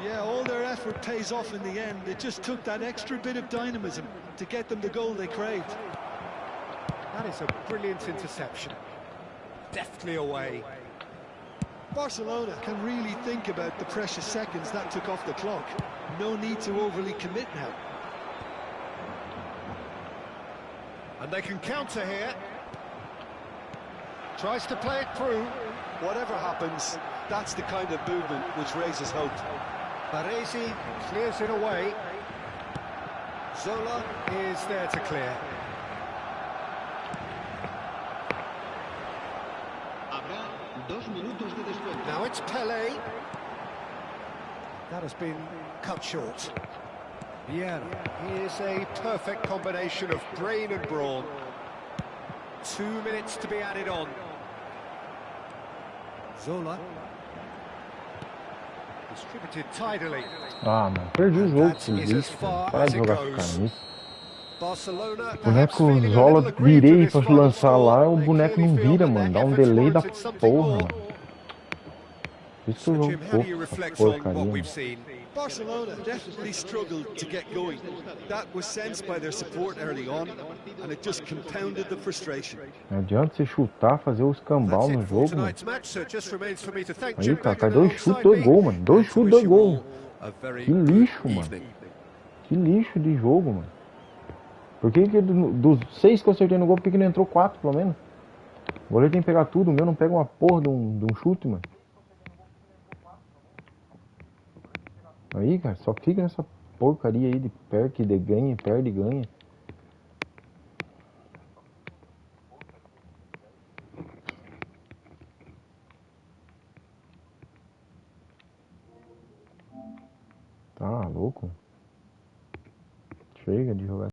S3: Yeah, all their effort pays off in the end. It just took that extra bit of dynamism to get them the goal they craved.
S2: That is a brilliant interception. Deftly away.
S3: Barcelona can really think about the precious seconds that took off the clock. No need to overly commit now.
S2: And they can counter here. Tries to play it through.
S3: Whatever happens, that's the kind of movement which raises hope.
S2: Baresi clears it away. Zola is there to clear.
S5: Habrá 2 minutos de descuento.
S2: Now it's Pele. That has been cut short. Vieira. Here's a perfect combination of brain and brawn. 2 minutes to be added on. Zola. Distributed tidily.
S1: Ah, mano, perdi o jogo, esse lixo. Para de jogar com cara nisso.
S2: Barcelona,
S1: O boneco Zola virei pra lançar lá, o boneco não vira, mano. Dá um delay da porra, mano. Isso que eu jogo pouco, essa porcaria, mano.
S3: Barcelona definitely struggled to get going. That was sensed by their support early on, and it just compounded the frustration.
S1: Não adianta você chutar, fazer o escambau no jogo, mano. Aí, cara, faz 2 chutes, 2 gols, mano. 2 chutes, 2 gols. Que lixo, mano. Que lixo de jogo, mano. Por que dos 6 que eu acertei no gol, por que não entrou 4, pelo menos? O goleiro tem que pegar tudo, o meu não pega uma porra de um chute, mano. Aí, cara, só fica nessa porcaria aí de perde, de ganha, perde e ganha. Tá louco? Chega de jogar.